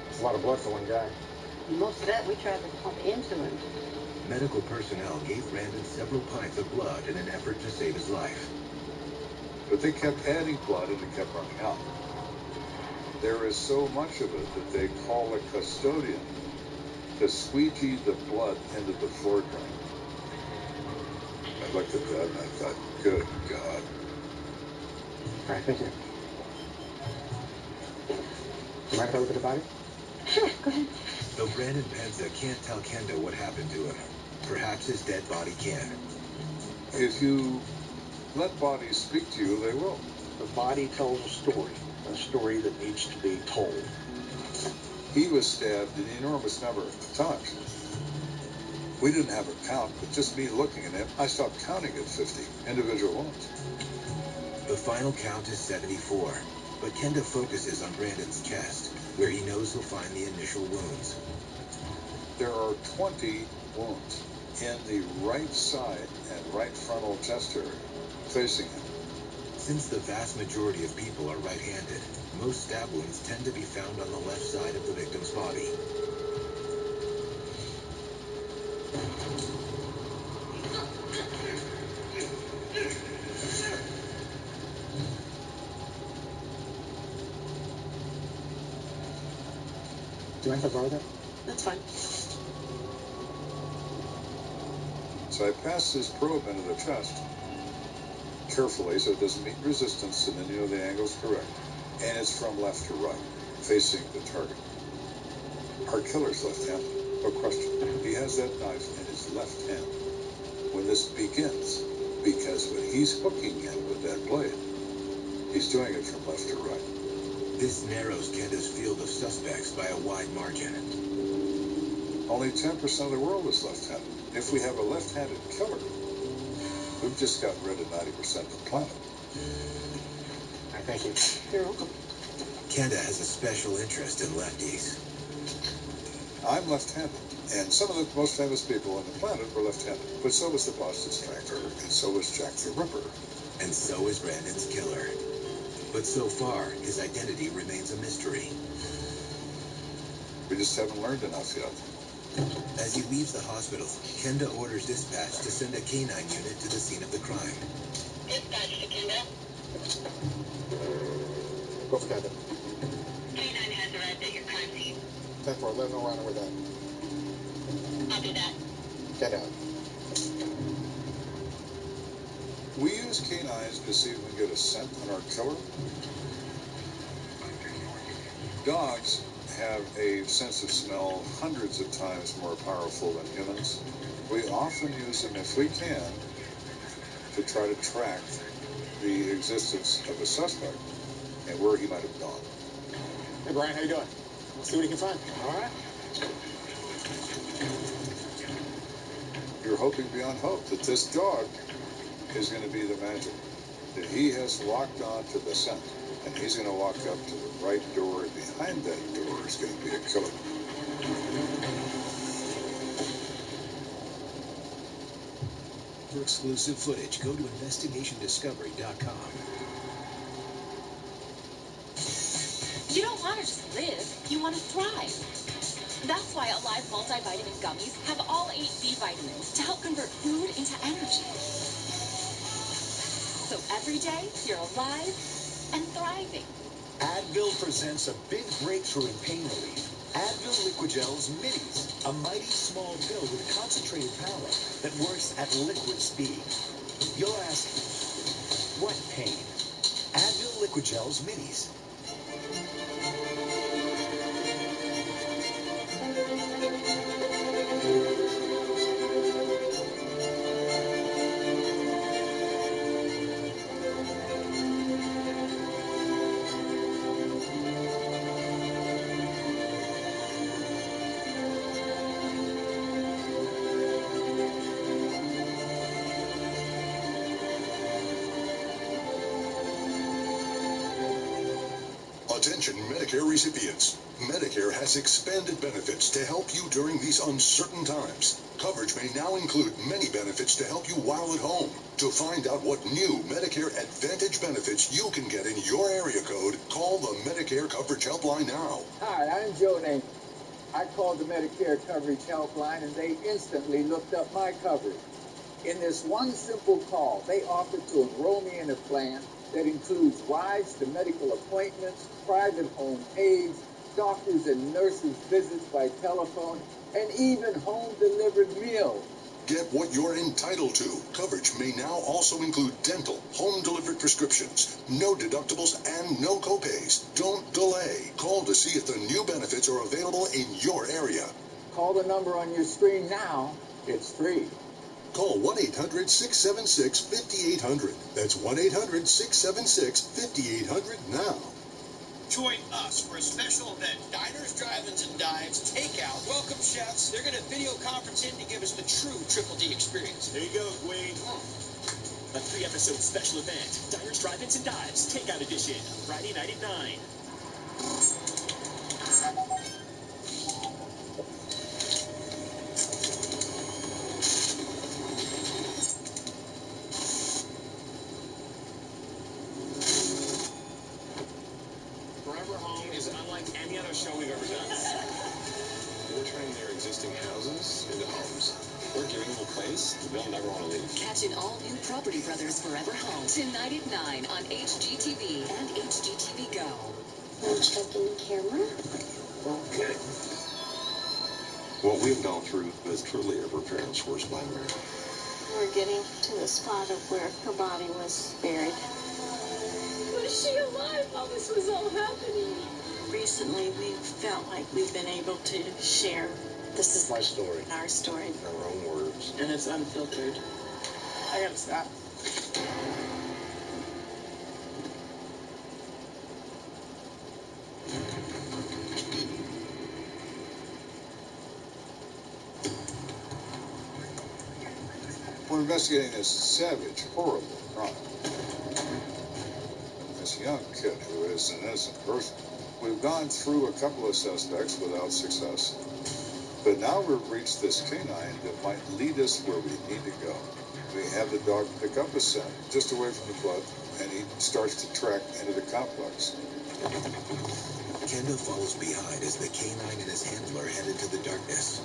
It's a lot of blood for one guy. Most of that we tried to pump into him. Medical personnel gave Brandon several pints of blood in an effort to save his life. But they kept adding blood and it kept running out. There is so much of it that they call a custodian to squeegee the blood into the floor drain. I looked at that and I thought, good God. All right, thank you. You mind if I look at the body? Sure, go ahead. Though Brandon Penza can't tell Kenda what happened to him, perhaps his dead body can. If you let bodies speak to you, they will. The body tells a story that needs to be told. He was stabbed an enormous number of times. We didn't have a count, but just me looking at him, I stopped counting at 50 individual wounds. The final count is 74, but Kenda focuses on Brandon's chest, where he knows he'll find the initial wounds. There are 20 wounds in the right side and right frontal chest area facing him. Since the vast majority of people are right-handed, most stab wounds tend to be found on the left side of the victim's body. Do you mind if I borrow that? That's fine. So I pass this probe into the chest carefully so it doesn't meet resistance, and then you know the angle's correct. And it's from left to right, facing the target. Our killer's left-handed, no question. He has that knife in his left hand when this begins, because when he's hooking him with that blade, he's doing it from left to right. This narrows Kenda's field of suspects by a wide margin. Only 10% of the world is left-handed. If we have a left-handed killer, we've just gotten rid of 90% of the planet. All right, thank you. You're welcome. Kenda has a special interest in lefties. I'm left-handed, and some of the most famous people on the planet were left-handed. But so was the Boston Strangler, and so was Jack the Ripper. And so is Brandon's killer. But so far, his identity remains a mystery. We just haven't learned enough yet. As he leaves the hospital, Kenda orders dispatch to send a canine unit to the scene of the crime. Dispatch to Kenda. Go for that. K9 has arrived at your crime scene. 10-4, let them know around with that. I'll do that. Get out. We use canines to see if we can get a scent on our killer. Dogs have a sense of smell hundreds of times more powerful than humans. We often use them, if we can, to try to track the existence of a suspect and where he might have gone. Hey, Brian, how you doing? Let's see what you can find. All right. You're hoping beyond hope that this dog is going to be the magic, that he has locked on to the scent, and he's going to walk up to the right door, and behind that door is going to be a killer. For exclusive footage, go to investigationdiscovery.com. You don't want to just live, you want to thrive. That's why Alive multivitamin gummies have all 8 B vitamins to help convert food into energy. So every day, you're alive and thriving. Advil presents a big breakthrough in pain relief. Advil Liquigels Minis, a mighty small pill with concentrated power that works at liquid speed. You'll ask, what pain? Advil Liquigels Minis. Attention Medicare recipients. Medicare has expanded benefits to help you during these uncertain times. Coverage may now include many benefits to help you while at home. To find out what new Medicare Advantage benefits you can get in your area code, call the Medicare Coverage Helpline now. Hi, I'm Joe Name. I called the Medicare Coverage Helpline and they instantly looked up my coverage. In this one simple call, they offered to enroll me in a plan that includes rides to medical appointments, private home aids, doctors and nurses' visits by telephone, and even home-delivered meals. Get what you're entitled to. Coverage may now also include dental, home-delivered prescriptions, no deductibles, and no copays. Don't delay. Call to see if the new benefits are available in your area. Call the number on your screen now. It's free. Call 1-800-676-5800. That's 1-800-676-5800 now. Join us for a special event. Diners, drive-ins, and dives takeout. Welcome, chefs. They're going to video conference in to give us the true Triple D experience. There you go, Queen. A 3-episode special event. Diners, drive-ins, and dives takeout edition. Friday night at 9. Any other show we've ever done. We're turning their existing houses into homes. We're giving them a place they'll never want to leave. Catch an all-new Property Brothers Forever Home tonight at 9 on HGTV and HGTV Go. I'm checking the camera. Okay. What we've gone through is truly a parent's worst nightmare. We're getting to the spot of where her body was buried. Was she alive while this was all happening? Recently, we've felt like we've been able to share. This is my story. Our story. Our own words. And it's unfiltered. I gotta stop. We're investigating this savage, horrible crime. This young kid who is an innocent person. We've gone through a couple of suspects without success. But now we've reached this canine that might lead us where we need to go. We have the dog pick up a scent just away from the blood, and he starts to track into the complex. Kendo follows behind as the canine and his handler head into the darkness.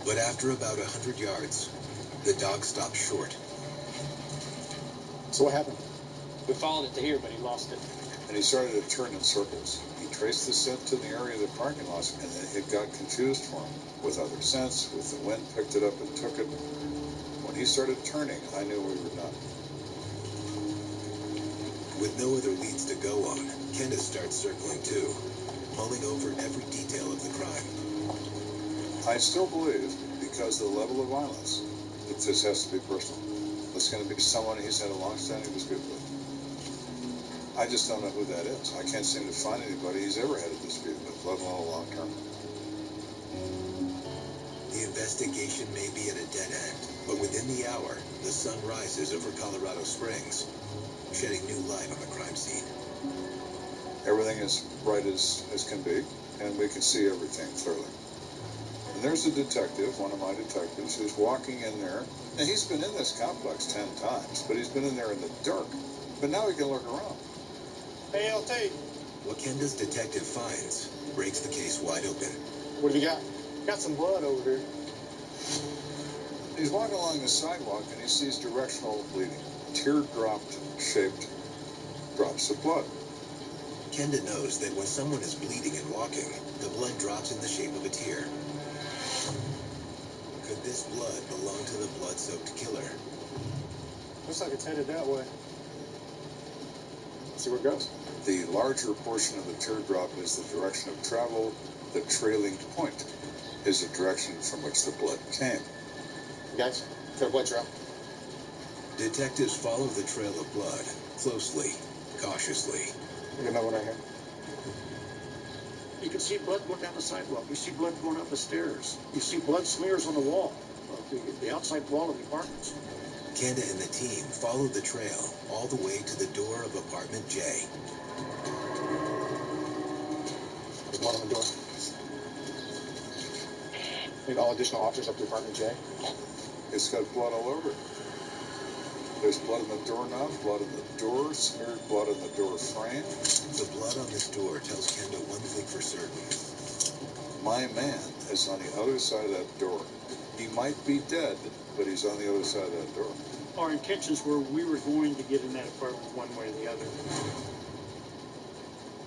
But after about 100 yards, the dog stops short. So what happened? We followed it to here, but he lost it. And he started to turn in circles. He traced the scent to the area of the parking lot, and it got confused for him with other scents, with the wind picked it up and took it. When he started turning, I knew we were done. With no other leads to go on, Kenda starts circling too, mulling over every detail of the crime. I still believe, because of the level of violence, that this has to be personal. It's going to be someone he's had a long-standing dispute with. I just don't know who that is. I can't seem to find anybody he's ever had a dispute with, let alone a long term. The investigation may be at a dead end, but within the hour, the sun rises over Colorado Springs, shedding new light on the crime scene. Everything is bright as can be, and we can see everything clearly. And there's a detective, one of my detectives, who's walking in there. Now, he's been in this complex 10 times, but he's been in there in the dark. But now he can look around. Hey, LT. What Kenda's detective finds breaks the case wide open. What have you got? Got some blood over here. He's walking along the sidewalk, and he sees directional bleeding. Teardrop shaped drops of blood. Kenda knows that when someone is bleeding and walking, the blood drops in the shape of a tear. Could this blood belong to the blood-soaked killer? Looks like it's headed that way. Let's see where it goes. The larger portion of the teardrop is the direction of travel. The trailing point is the direction from which the blood came. You guys, got a blood trail. Detectives follow the trail of blood closely, cautiously. You know what I hear? You can see blood going down the sidewalk. You see blood going up the stairs. You see blood smears on the wall, the outside wall of the apartments. Kenda and the team followed the trail all the way to the door of apartment J. There's blood on the door. Need all additional officers up to apartment J. It's got blood all over it. There's blood on the doorknob, blood on the door, smeared blood on the door frame. The blood on this door tells Kenda one thing for certain. My man is on the other side of that door. He might be dead, but he's on the other side of that door. Our intentions were we were going to get in that apartment one way or the other.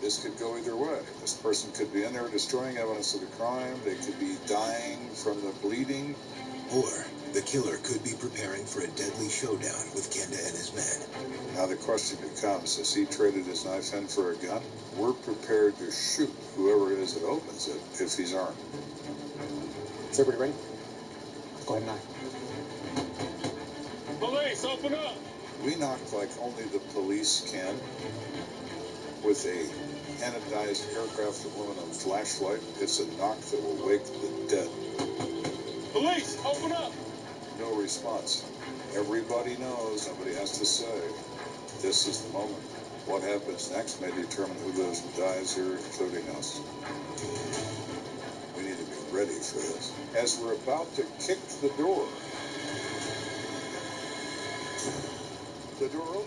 This could go either way. This person could be in there destroying evidence of the crime. They could be dying from the bleeding. Or the killer could be preparing for a deadly showdown with Kenda and his men. Now the question becomes, has he traded his knife in for a gun? We're prepared to shoot whoever it is that opens it if he's armed. Is everybody ready? Go ahead and knock. Police, open up! We knock like only the police can with a anodized aircraft aluminum flashlight. It's a knock that will wake the dead. Police, open up! No response. Everybody knows, nobody has to say. This is the moment. What happens next may determine who lives and dies here, including us. We need to be ready for this. As we're about to kick the door opens.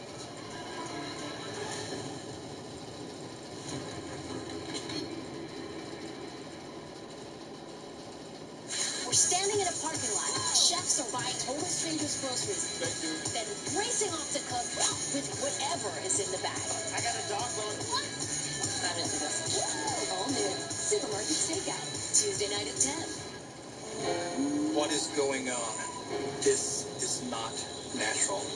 We're standing in a parking lot. Chefs are buying total strangers groceries, then racing off to cook with whatever is in the bag. I got a dog on. What? Not into this. All new Supermarket Stakeout, Tuesday night at 10. What is going on? This is not natural.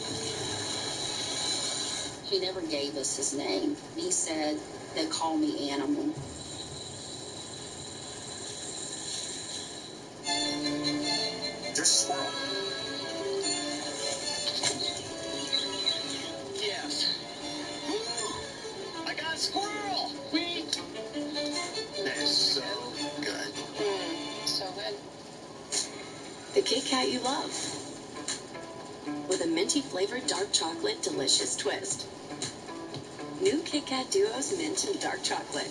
He never gave us his name. He said, they call me Animal. There's a squirrel. Yes. Ooh, I got a squirrel! Sweet! That is so good. So good. The Kit Kat you love. With a minty flavored dark chocolate delicious twist. New Kit Kat Duos mint and dark chocolate.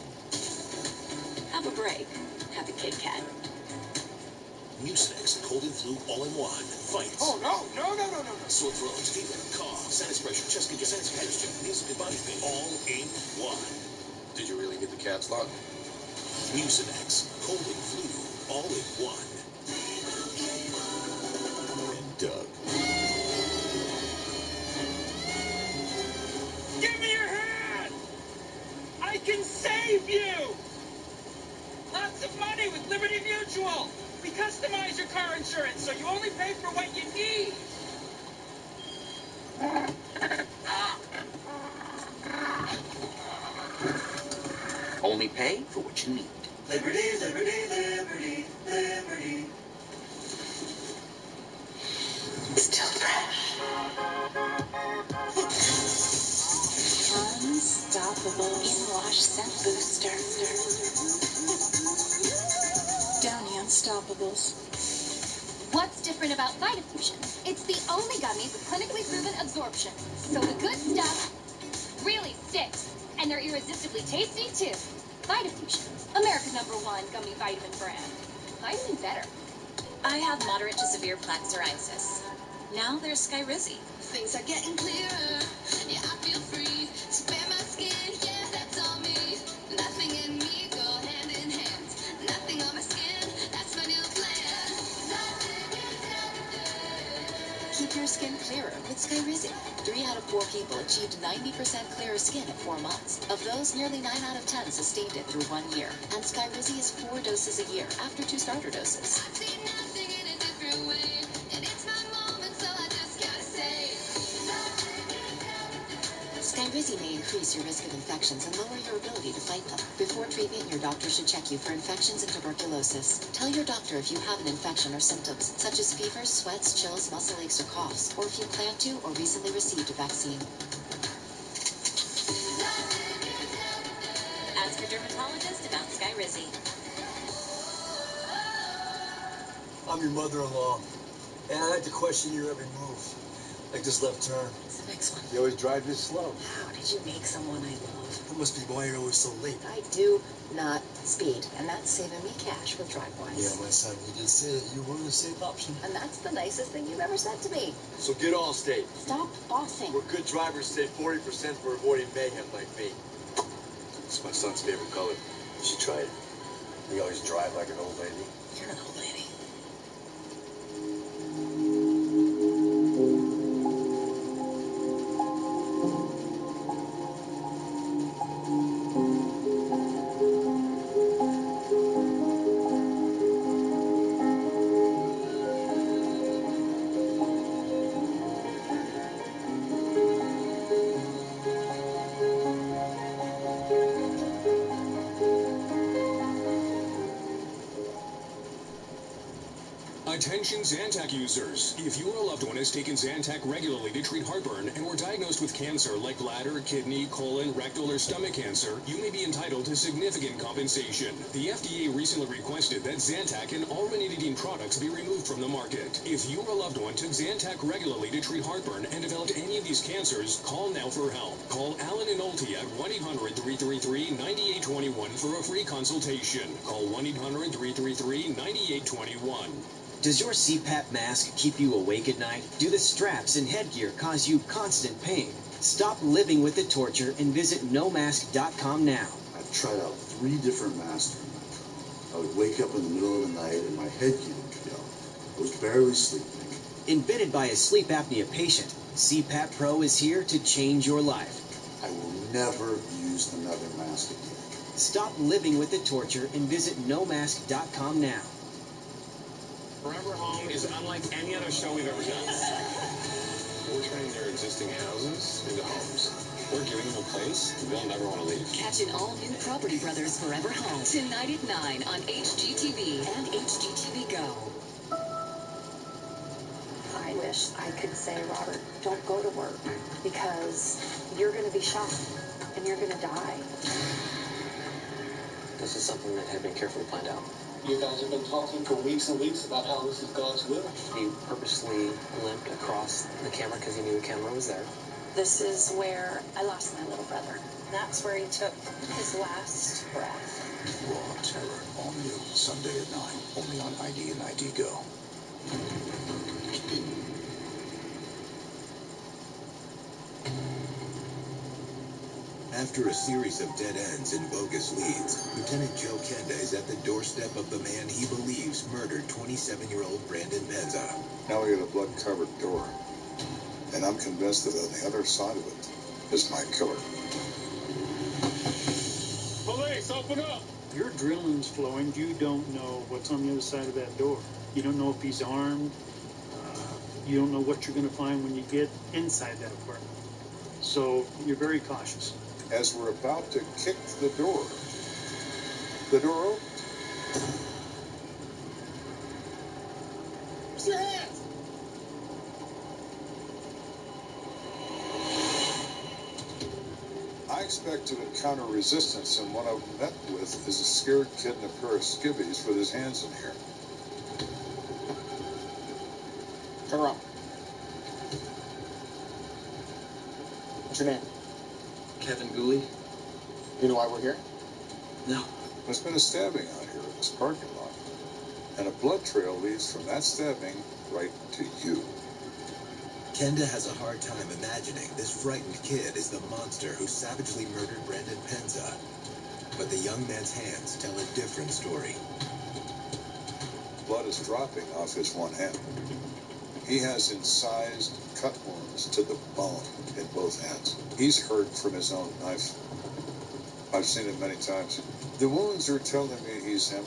Have a break. Have a Kit Kat. Mucinex, cold and flu all-in-one. Fights. Oh, no. Sore throat, fever, cough, sinus pressure, chest congestion, sinus congestion, nasal and body pain. All in one. Did you really get the caps lock? Mucinex, cold and flu all in one. And Doug. Unstoppable in-wash scent booster. Downy Unstoppables. What's different about Vitafusion? It's the only gummy with clinically proven absorption. So the good stuff really sticks. And they're irresistibly tasty, too. Vitafusion, America's #1 gummy vitamin brand. Vitamin better. I have moderate to severe plaque psoriasis. Now there's Skyrizi. Things are getting clearer. Yeah, I feel free. Spare my skin, yeah, that's all me. Nothing in me go hand in hand. Nothing on my skin, that's my new plan. Keep your skin clearer with Skyrizi. 3 out of 4 people achieved 90% clearer skin at 4 months. Of those, nearly 9 out of 10 sustained it through 1 year. And Skyrizi is 4 doses a year after 2 starter doses. I've seen nothing in a different way. And it's my moment, so I just gotta say. Skyrizi may increase your risk of infections and lower your ability to fight them. Before treatment, your doctor should check you for infections and tuberculosis. Tell your doctor if you have an infection or symptoms, such as fevers, sweats, chills, muscle aches, or coughs, or if you plan to or recently received a vaccine. Ask your dermatologist about Skyrizi. I'm your mother-in-law, and I like to question your every move. Like this left turn. What's the next one? You always drive this slow. How did you make someone I love? That must be why you're always so late. I do not speed, and that's saving me cash with DriveWise. Yeah, my son, you did say that you were the safe option. And that's the nicest thing you've ever said to me. So get Allstate. Stop bossing. Where good drivers save 40% for avoiding mayhem like me. It's my son's favorite color. You should try it. You always drive like an old lady. You're an old lady. Attention Zantac users. If your loved one has taken Zantac regularly to treat heartburn and were diagnosed with cancer like bladder, kidney, colon, rectal, or stomach cancer, you may be entitled to significant compensation. The FDA recently requested that Zantac and all ranitidine products be removed from the market. If your loved one took Zantac regularly to treat heartburn and developed any of these cancers, call now for help. Call Alan and Nolte at 1-800-333-9821 for a free consultation. Call 1-800-333-9821. Does your CPAP mask keep you awake at night? Do the straps and headgear cause you constant pain? Stop living with the torture and visit nomask.com now. I've tried out 3 different masks during my trip. I would wake up in the middle of the night and my headgear would go. I was barely sleeping. Invented by a sleep apnea patient, CPAP Pro is here to change your life. I will never use another mask again. Stop living with the torture and visit nomask.com now. Forever Home is unlike any other show we've ever done. We're turning their existing houses into homes. We're giving them a place they'll never want to leave. Catch an all-new Property Brothers Forever Home tonight at 9 on HGTV and HGTV Go. I wish I could say, Robert, don't go to work because you're going to be shot and you're going to die. This is something that had been carefully planned out. You guys have been talking for weeks and weeks about how this is God's will. He purposely limped across the camera because he knew the camera was there. This is where I lost my little brother. That's where he took his last breath. Raw Terror, all new, Sunday at 9, only on ID and ID Go. After a series of dead ends and bogus leads, Lieutenant Joe Kenda is at the doorstep of the man he believes murdered 27-year-old Brandon Benza. Now we got a blood-covered door, and I'm convinced that on the other side of it is my killer. Police, open up! Your adrenaline's flowing. You don't know what's on the other side of that door. You don't know if he's armed. You don't know what you're going to find when you get inside that apartment. So you're very cautious. As we're about to kick the door opened. Where's your hands? expect to encounter resistance, and what I've met with is a scared kid in a pair of skivvies with his hands in here. Turn around. What's your name? Kevin Gooley? You know why we're here? No. There's been a stabbing out here in this parking lot, and a blood trail leads from that stabbing right to you. Kenda has a hard time imagining this frightened kid is the monster who savagely murdered Brandon Penza. But the young man's hands tell a different story. Blood is dropping off his one hand. He has incised cut wounds to the bone in both hands. He's hurt from his own knife. I've seen it many times. The wounds are telling me he's him.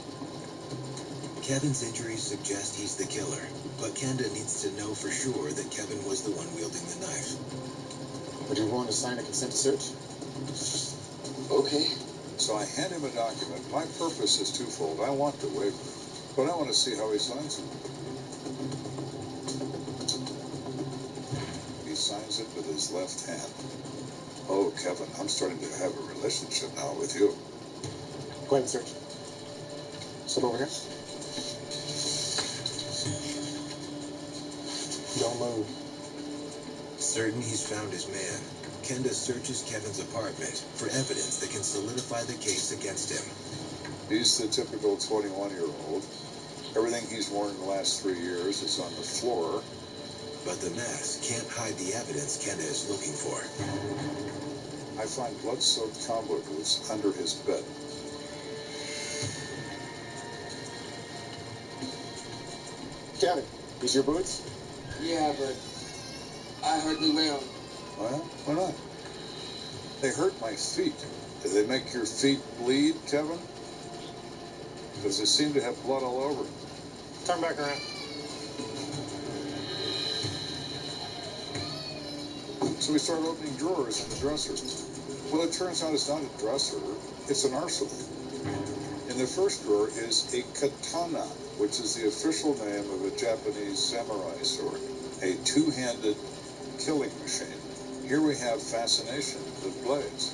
Kevin's injuries suggest he's the killer, but Kenda needs to know for sure that Kevin was the one wielding the knife. Would you want to sign a consent to search? Okay. So I hand him a document. My purpose is twofold. I want the waiver, but I want to see how he signs it. He signs it with his left hand. Oh, Kevin, I'm starting to have a relationship now with you. Go ahead and search. Step over here. Don't move. Certain he's found his man, Kenda searches Kevin's apartment for evidence that can solidify the case against him. He's the typical 21-year-old. Everything he's worn in the last 3 years is on the floor. But the mess can't hide the evidence Kenda is looking for. I find blood-soaked combo boots under his bed. Kevin, these your boots? Yeah, but I hardly wear them. Well, why not? They hurt my feet. Do they make your feet bleed, Kevin? Because they seem to have blood all over them. Turn back around. So we start opening drawers in the dresser. Well, it turns out it's not a dresser, it's an arsenal. In the first drawer is a katana, which is the official name of a Japanese samurai sword, a two-handed killing machine. Here we have fascination with blades.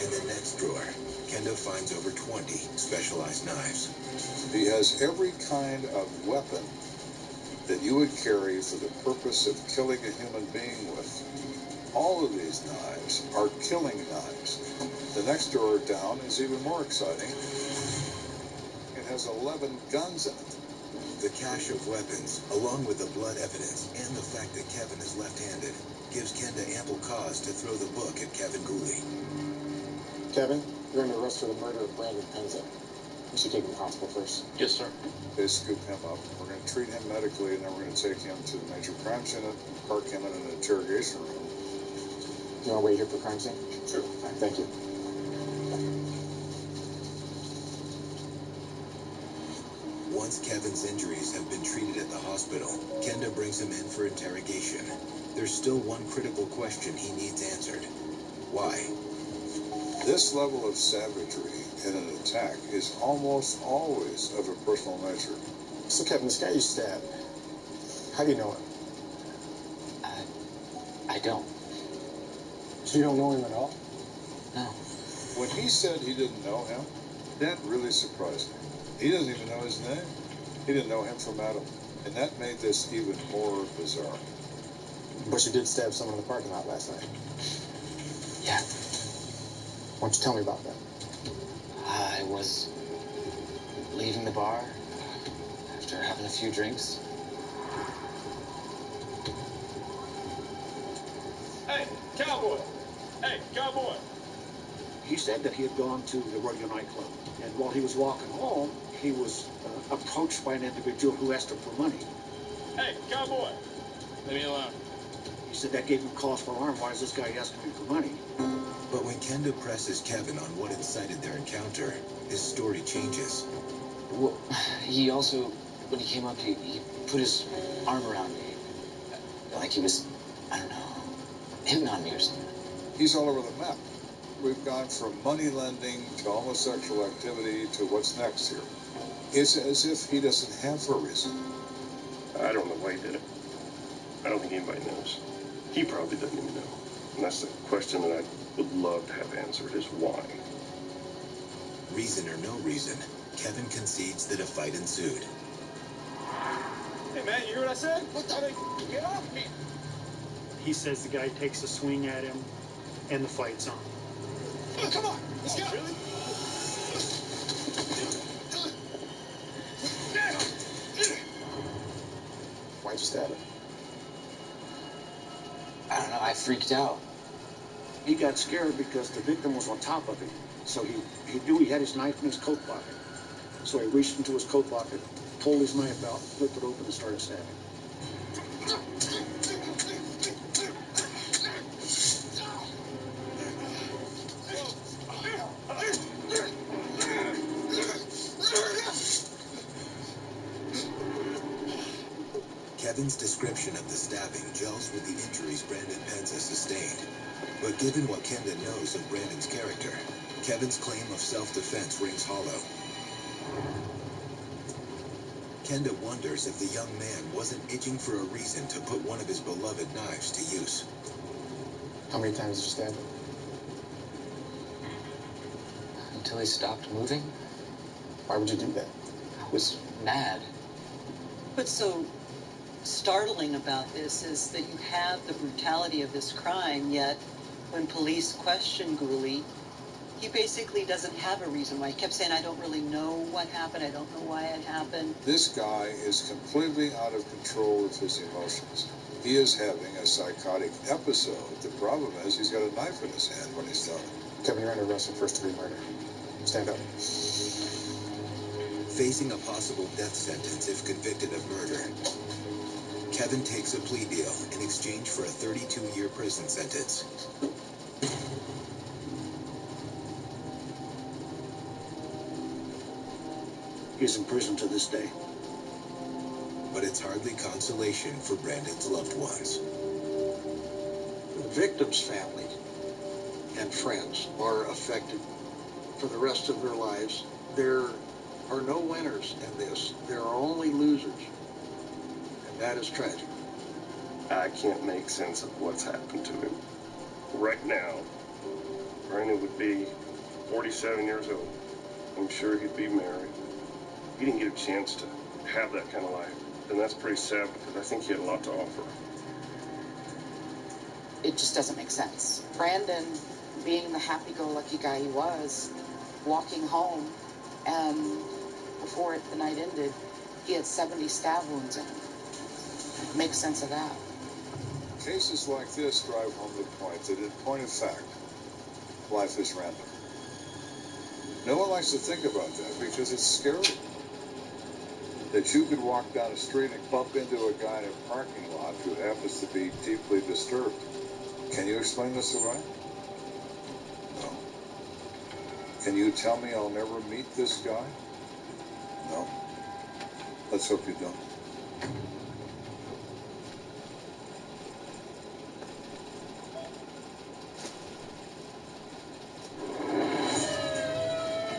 In the next drawer, Kenda finds over 20 specialized knives. He has every kind of weapon that you would carry for the purpose of killing a human being with. All of these knives are killing knives. The next drawer down is even more exciting. It has 11 guns in it. The cache of weapons, along with the blood evidence and the fact that Kevin is left-handed, gives Kenda ample cause to throw the book at Kevin Gooley. Kevin, you're under arrest for the murder of Brandon Penza. You should take him to the hospital first. Yes, sir. They scoop him up. We're going to treat him medically, and then we're going to take him to the major crimes unit, park him in an interrogation room. You want to wait here for crime scene? Sure. All right, thank you. Once Kevin's injuries have been treated at the hospital, Kenda brings him in for interrogation. There's still one critical question he needs answered. Why? This level of savagery in an attack is almost always of a personal nature. So, Kevin, this guy you stabbed, how do you know him? I don't. So you don't know him at all? No. When he said he didn't know him, that really surprised me. He doesn't even know his name. He didn't know him from Adam. And that made this even more bizarre. But you did stab someone in the parking lot last night. Yeah. Why don't you tell me about that? I was leaving the bar after having a few drinks. Hey, cowboy! Hey, cowboy! He said that he had gone to the rodeo nightclub, and while he was walking home, he was approached by an individual who asked him for money. Hey, cowboy! Leave me alone. He said that gave him cause for alarm. Why is this guy asking me for money? But when Kenda presses Kevin on what incited their encounter, his story changes. Well, he also, when he came up, he put his arm around me. Like he was, I don't know, hitting on me or something. He's all over the map. We've gone from money lending to homosexual activity to what's next here. It's as if he doesn't have a reason. I don't know why he did it. I don't think anybody knows. He probably doesn't even know. And that's the question that I would love to have answered, is why. Reason or no reason, Kevin concedes that a fight ensued. Hey, man, you hear what I said? What the? Get off me! He says the guy takes a swing at him, and the fight's on. Oh, come on, let's go! Really? Why'd you stab him? I don't know, I freaked out. He got scared because the victim was on top of him. So he knew he had his knife in his coat pocket. So he reached into his coat pocket, pulled his knife out, flipped it open, and started stabbing. Kevin's description of the stabbing gels with the injuries Brandon Penza sustained. But given what Kenda knows of Brandon's character, Kevin's claim of self-defense rings hollow. Kenda wonders if the young man wasn't itching for a reason to put one of his beloved knives to use. How many times did you stab him? Until he stopped moving. Why would you do that? I was mad. What's so startling about this is that you have the brutality of this crime, yet when police questioned Gooley, he basically doesn't have a reason why. He kept saying, I don't really know what happened. I don't know why it happened. This guy is completely out of control of his emotions. He is having a psychotic episode. The problem is he's got a knife in his hand when he's done it. Kevin, you're under arrest for first-degree murder. Stand up. Facing a possible death sentence if convicted of murder, Kevin takes a plea deal in exchange for a 32-year prison sentence. He's in prison to this day. But it's hardly consolation for Brandon's loved ones. The victim's family and friends are affected for the rest of their lives. There are no winners in this. There are only losers. And that is tragic. I can't make sense of what's happened to him. Right now, Brandon would be 47 years old. I'm sure he'd be married. He didn't get a chance to have that kind of life. And that's pretty sad because I think he had a lot to offer. It just doesn't make sense. Brandon, being the happy-go-lucky guy he was, walking home, and before the night ended, he had 70 stab wounds in him. Make sense of that. Cases like this drive home the point that, in point of fact, life is random. No one likes to think about that because it's scary. That you could walk down a street and bump into a guy in a parking lot who happens to be deeply disturbed. Can you explain this away? No. Can you tell me I'll never meet this guy? No. Let's hope you don't.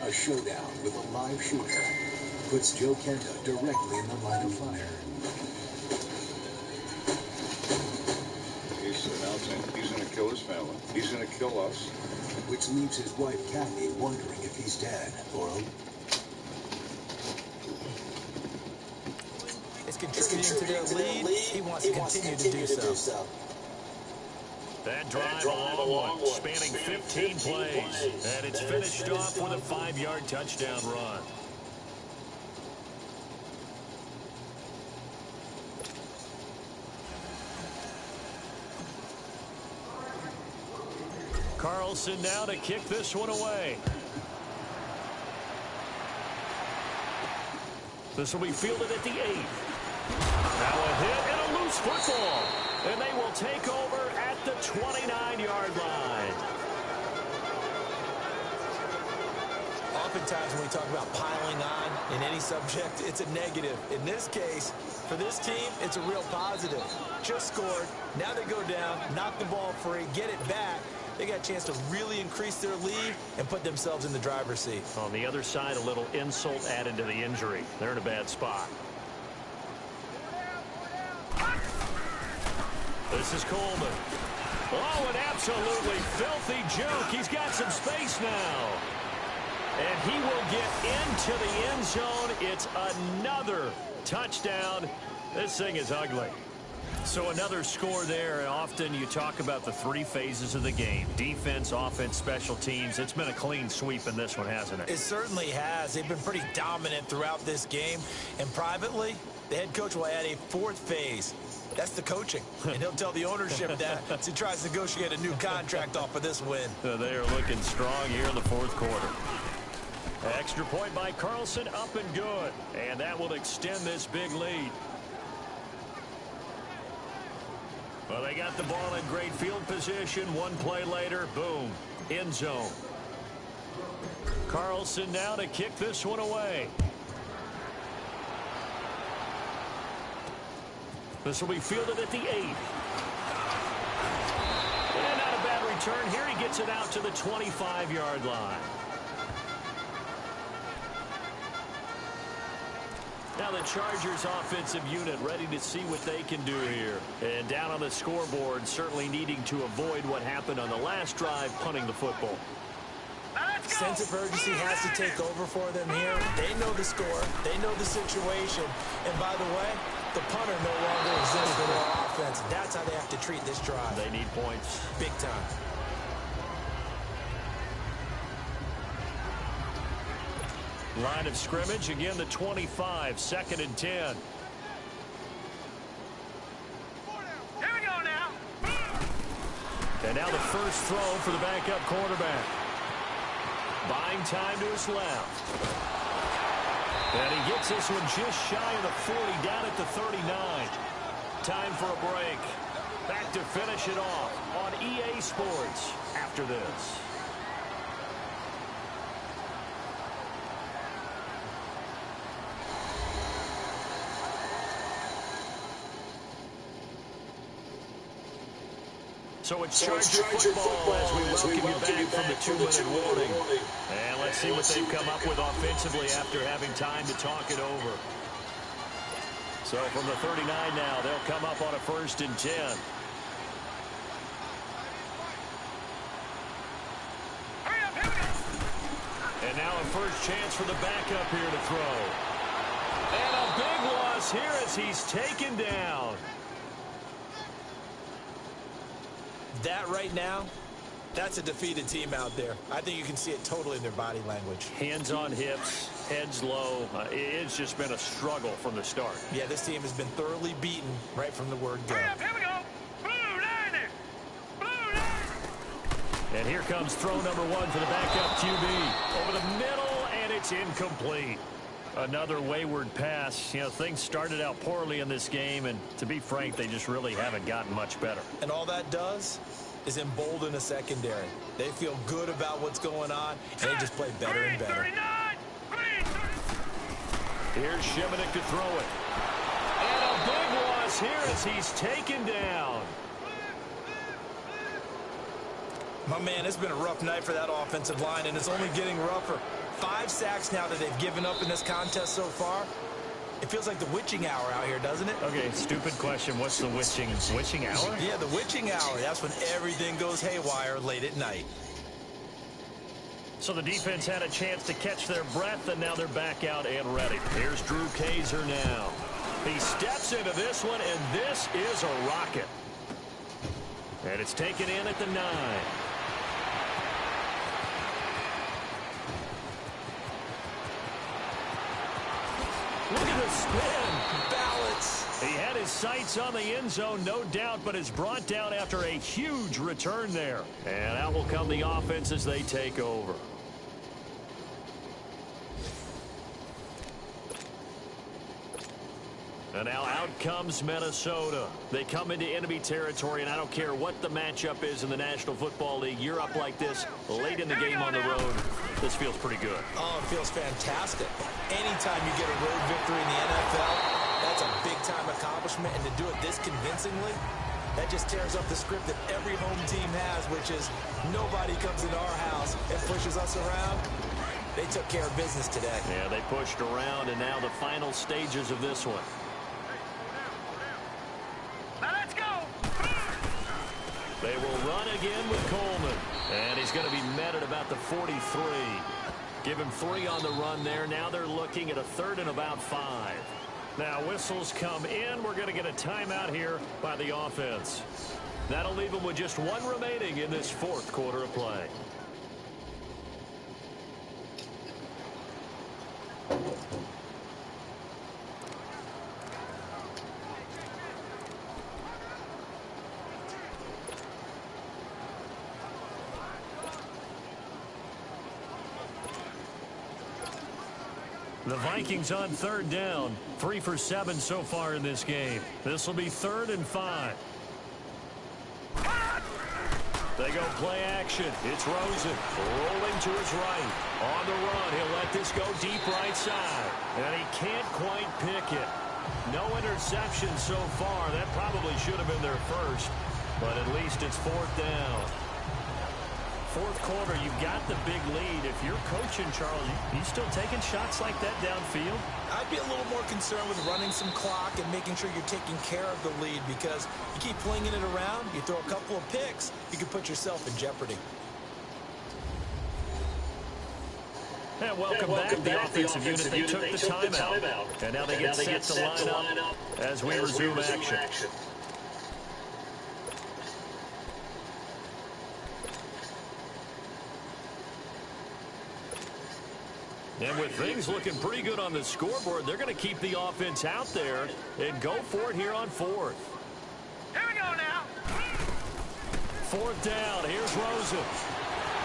A showdown with a live shooter puts Joe Kenda directly in the line of fire. He's announcing he's going to kill his family. He's going to kill us. Which leaves his wife, Kathy, wondering if he's dead or It's contributing to their lead. He wants to continue to do so. That drive a long one, spanning 15 plays. And it's finished off with a 5-yard touchdown run. Carlson now to kick this one away. This will be fielded at the 8. Now a hit and a loose football. And they will take over at the 29-yard line. Oftentimes when we talk about piling on in any subject, it's a negative. In this case, for this team, it's a real positive. Just scored. Now they go down, knock the ball free, get it back. They got a chance to really increase their lead and put themselves in the driver's seat. On the other side, a little insult added to the injury. They're in a bad spot. This is Coleman. Oh, an absolutely filthy juke. He's got some space now. And he will get into the end zone. It's another touchdown. This thing is ugly. So another score there. Often you talk about the three phases of the game. Defense, offense, special teams. It's been a clean sweep in this one, hasn't it? It certainly has. They've been pretty dominant throughout this game. And privately, the head coach will add a fourth phase. That's the coaching. And he'll tell the ownership that as he tries to negotiate a new contract off of this win. They are looking strong here in the fourth quarter. Extra point by Carlson, up and good. And that will extend this big lead. Well, they got the ball in great field position. One play later, boom, end zone. Carlson now to kick this one away. This will be fielded at the 8. And not a bad return here. He gets it out to the 25-yard line. Now the Chargers offensive unit ready to see what they can do here. And down on the scoreboard, certainly needing to avoid what happened on the last drive, punting the football. Sense of urgency has to take over for them here. They know the score. They know the situation. And by the way, the punter no longer exists for their offense. That's how they have to treat this drive. They need points. Big time. Line of scrimmage, again the 25, 2nd and 10. Here we go now. And now the first throw for the backup quarterback. Buying time to his left. And he gets this one just shy of the 40, down at the 39. Time for a break. Back to finish it off on EA Sports after this. So it's Charger football as we welcome you back from the 2-minute warning. And let's see what they've come up with offensively after having time to talk it over. So from the 39 now, they'll come up on a 1st and 10. And now a first chance for the backup here to throw. And a big loss here as he's taken down. That right now, that's a defeated team out there. I think you can see it totally in their body language. Hands on hips, heads low. It's just been a struggle from the start. Yeah, this team has been thoroughly beaten right from the word go. Here we go. Blue Niner. Blue Niner. And here comes throw number 1 for the backup QB. Over the middle, and it's incomplete. Another wayward pass. You know, things started out poorly in this game, and to be frank, they just really haven't gotten much better. And all that does is embolden a secondary. They feel good about what's going on, and they just play better and better. Here's Shimonik to throw it. And a big loss here as he's taken down. My man, it's been a rough night for that offensive line, and it's only getting rougher. 5 sacks now that they've given up in this contest so far. It feels like the witching hour out here, doesn't it? Okay, stupid question. What's the witching hour? Yeah, the witching hour. That's when everything goes haywire late at night. So the defense had a chance to catch their breath, and now they're back out and ready. Here's Drew Kaiser now. He steps into this one, and this is a rocket. And it's taken in at the 9. Look at the spin. Balance. He had his sights on the end zone, no doubt, but is brought down after a huge return there. And out will come the offense as they take over. And now out comes Minnesota. They come into enemy territory, and I don't care what the matchup is in the National Football League. You're up like this late in the game on the road. This feels pretty good. Oh, it feels fantastic. Anytime you get a road victory in the NFL, that's a big-time accomplishment. And to do it this convincingly, that just tears up the script that every home team has, which is nobody comes into our house and pushes us around. They took care of business today. Yeah, they pushed around, and now the final stages of this one. They will run again with Coleman. And he's going to be met at about the 43. Give him 3 on the run there. Now they're looking at a 3rd and about 5. Now whistles come in. We're going to get a timeout here by the offense. That'll leave them with just 1 remaining in this 4th quarter of play. The Vikings on 3rd down. 3 for 7 so far in this game. This will be 3rd and 5. They go play action. It's Rosen rolling to his right. On the run, he'll let this go deep right side. And he can't quite pick it. No interception so far. That probably should have been their first. But at least it's 4th down. 4th quarter, you've got the big lead. If you're coaching, Charles, you still taking shots like that downfield? I'd be a little more concerned with running some clock and making sure you're taking care of the lead, because you keep flinging it around, you throw a couple of picks, you can put yourself in jeopardy. And welcome back, the offensive unit. They took the timeout. And now they get set to line up as we resume action. And with things looking pretty good on the scoreboard, they're going to keep the offense out there and go for it here on 4th. Here we go now. 4th down. Here's Rosen.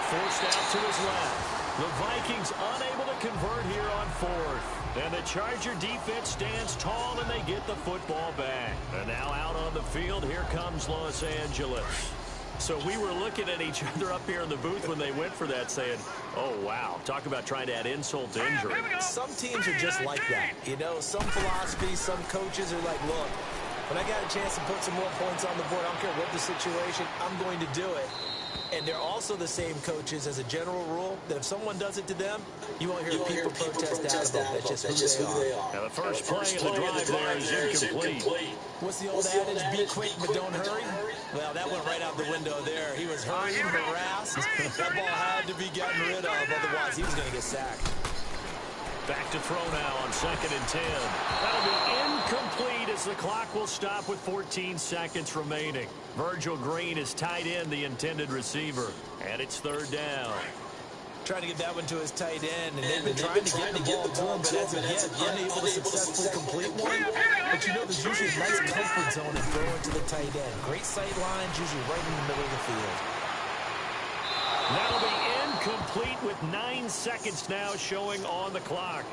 Forced out to his left. The Vikings unable to convert here on 4th. And the Charger defense stands tall, and they get the football back. And now out on the field, here comes Los Angeles. So we were looking at each other up here in the booth when they went for that, saying, oh, wow, talk about trying to add insult to injury. Some teams are just like that. You know, some philosophies, some coaches are like, look, when I got a chance to put some more points on the board, I don't care what the situation, I'm going to do it. And they're also the same coaches as a general rule that if someone does it to them, you won't hear people protest out of them. That's just who they are. Now the first play of the drive there is incomplete. What's the old adage? Be quick, but don't hurry. Well, that went right out the window there. He was hurrying, harassed. That ball had to be gotten rid of, otherwise he was going to get sacked. Back to throw now on 2nd and 10. That'll be incomplete as the clock will stop with 14 seconds remaining. Virgil Green is tight end, the intended receiver. And it's 3rd down. Trying to get that one to his tight end, and they've been trying to get the ball to him, but as of yet, unable to successfully complete one. But you know, there's usually a nice comfort zone in throwing to the tight end. Great sight lines, usually right in the middle of the field. That'll be incomplete with 9 seconds now showing on the clock.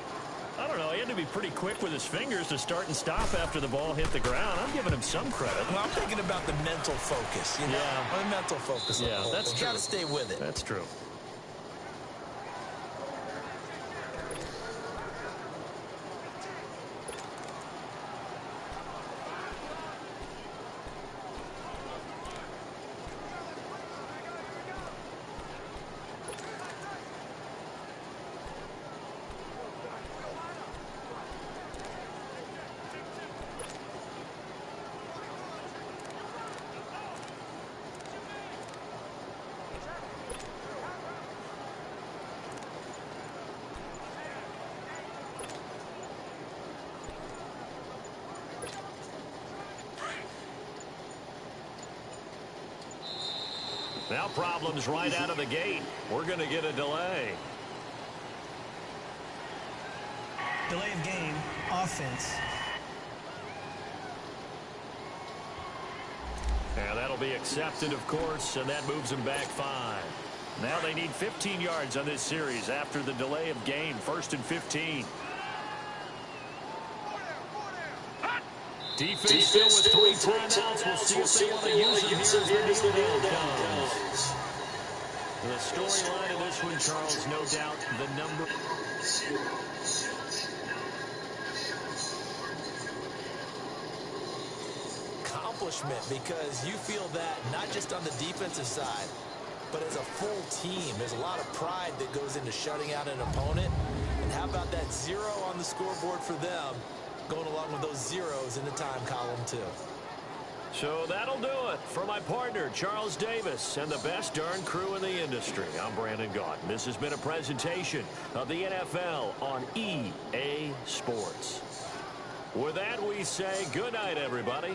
I don't know. He had to be pretty quick with his fingers to start and stop after the ball hit the ground. I'm giving him some credit. Well, I'm thinking about the mental focus, you know? Yeah. The mental focus. Yeah, that's true. You got to stay with it. That's true. Now problems right out of the gate. We're going to get a delay. Delay of game, offense. And that'll be accepted, of course, and that moves them back 5. Now they need 15 yards on this series after the delay of game. 1st and 15. Defense still with 3 timeouts. We'll see if they want to use them here as the kneel down comes. The storyline of this one, Charles, no doubt the number. Accomplishment, because you feel that not just on the defensive side, but as a full team. There's a lot of pride that goes into shutting out an opponent. And how about that 0 on the scoreboard for them, going along with those zeros in the time column too. So that'll do it for my partner, Charles Davis, and the best darn crew in the industry. I'm Brandon Gaudin. This has been a presentation of the NFL on EA Sports. With that, we say good night, everybody.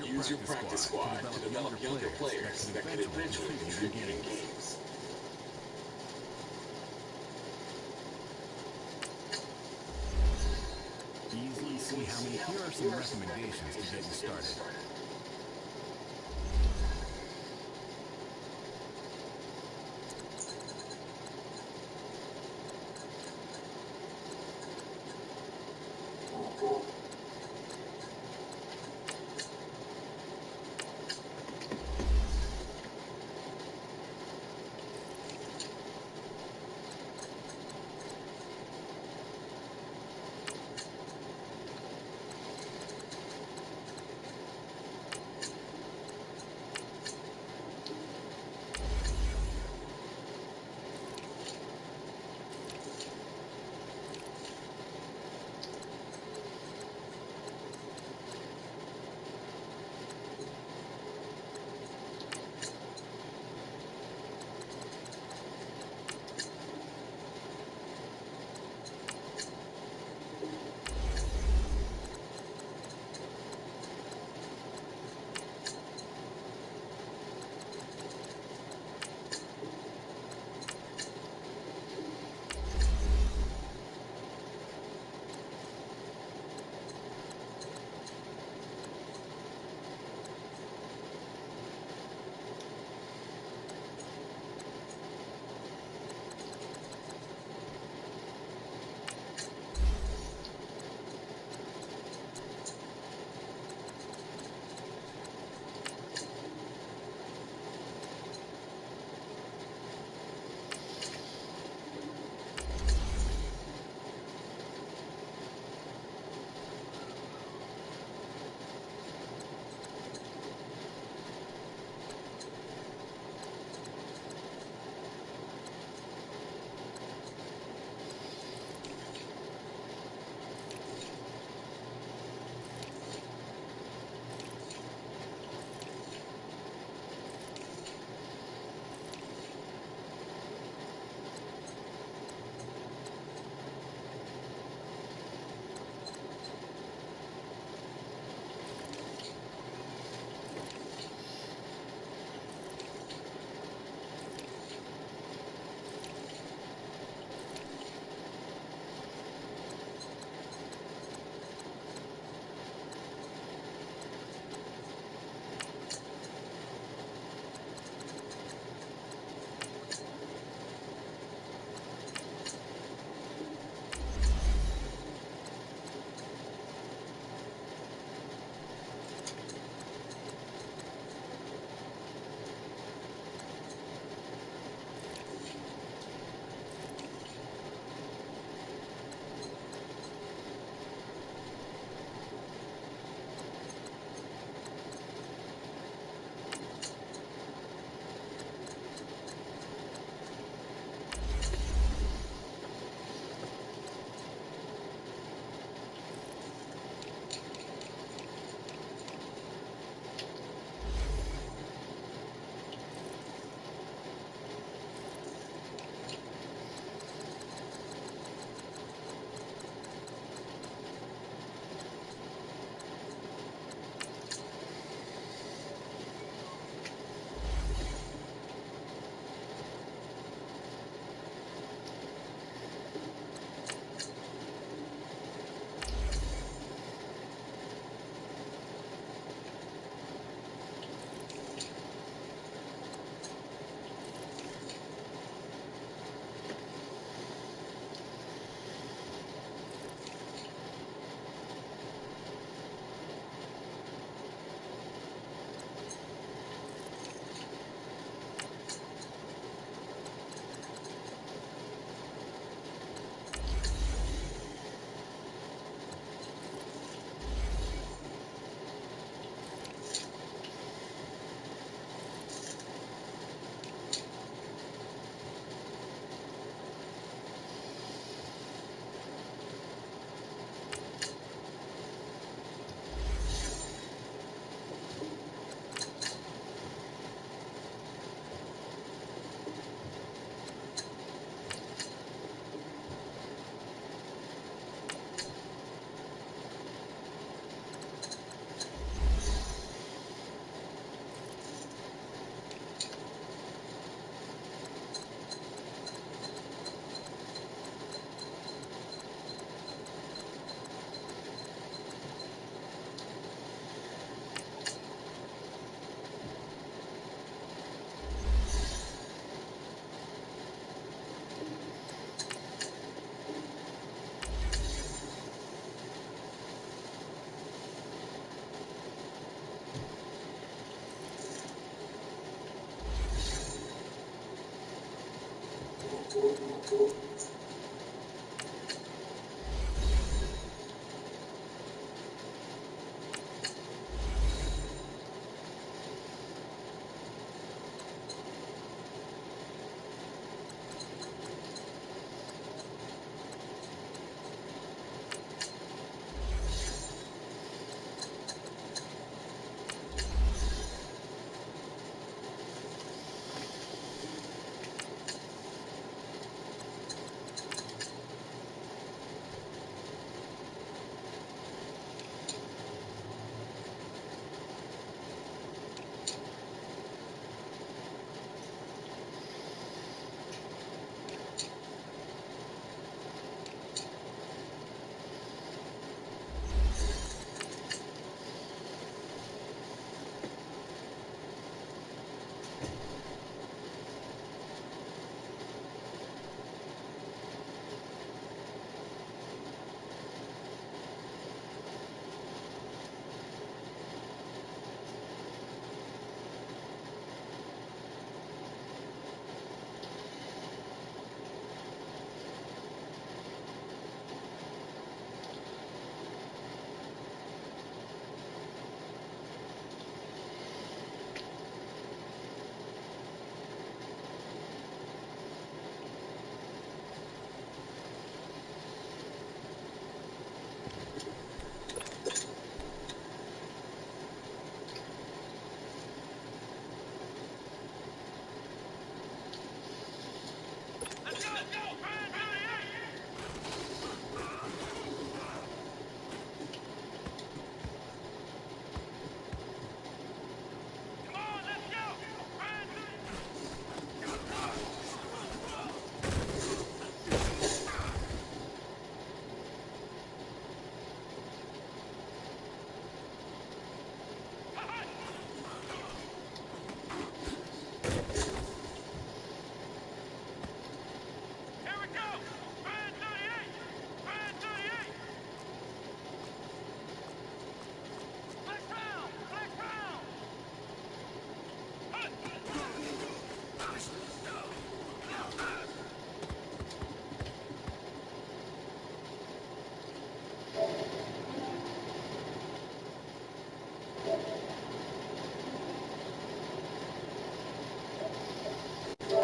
Use your practice squad to develop younger players that could eventually contribute in games. Easily see how many. Here are some recommendations to get you started.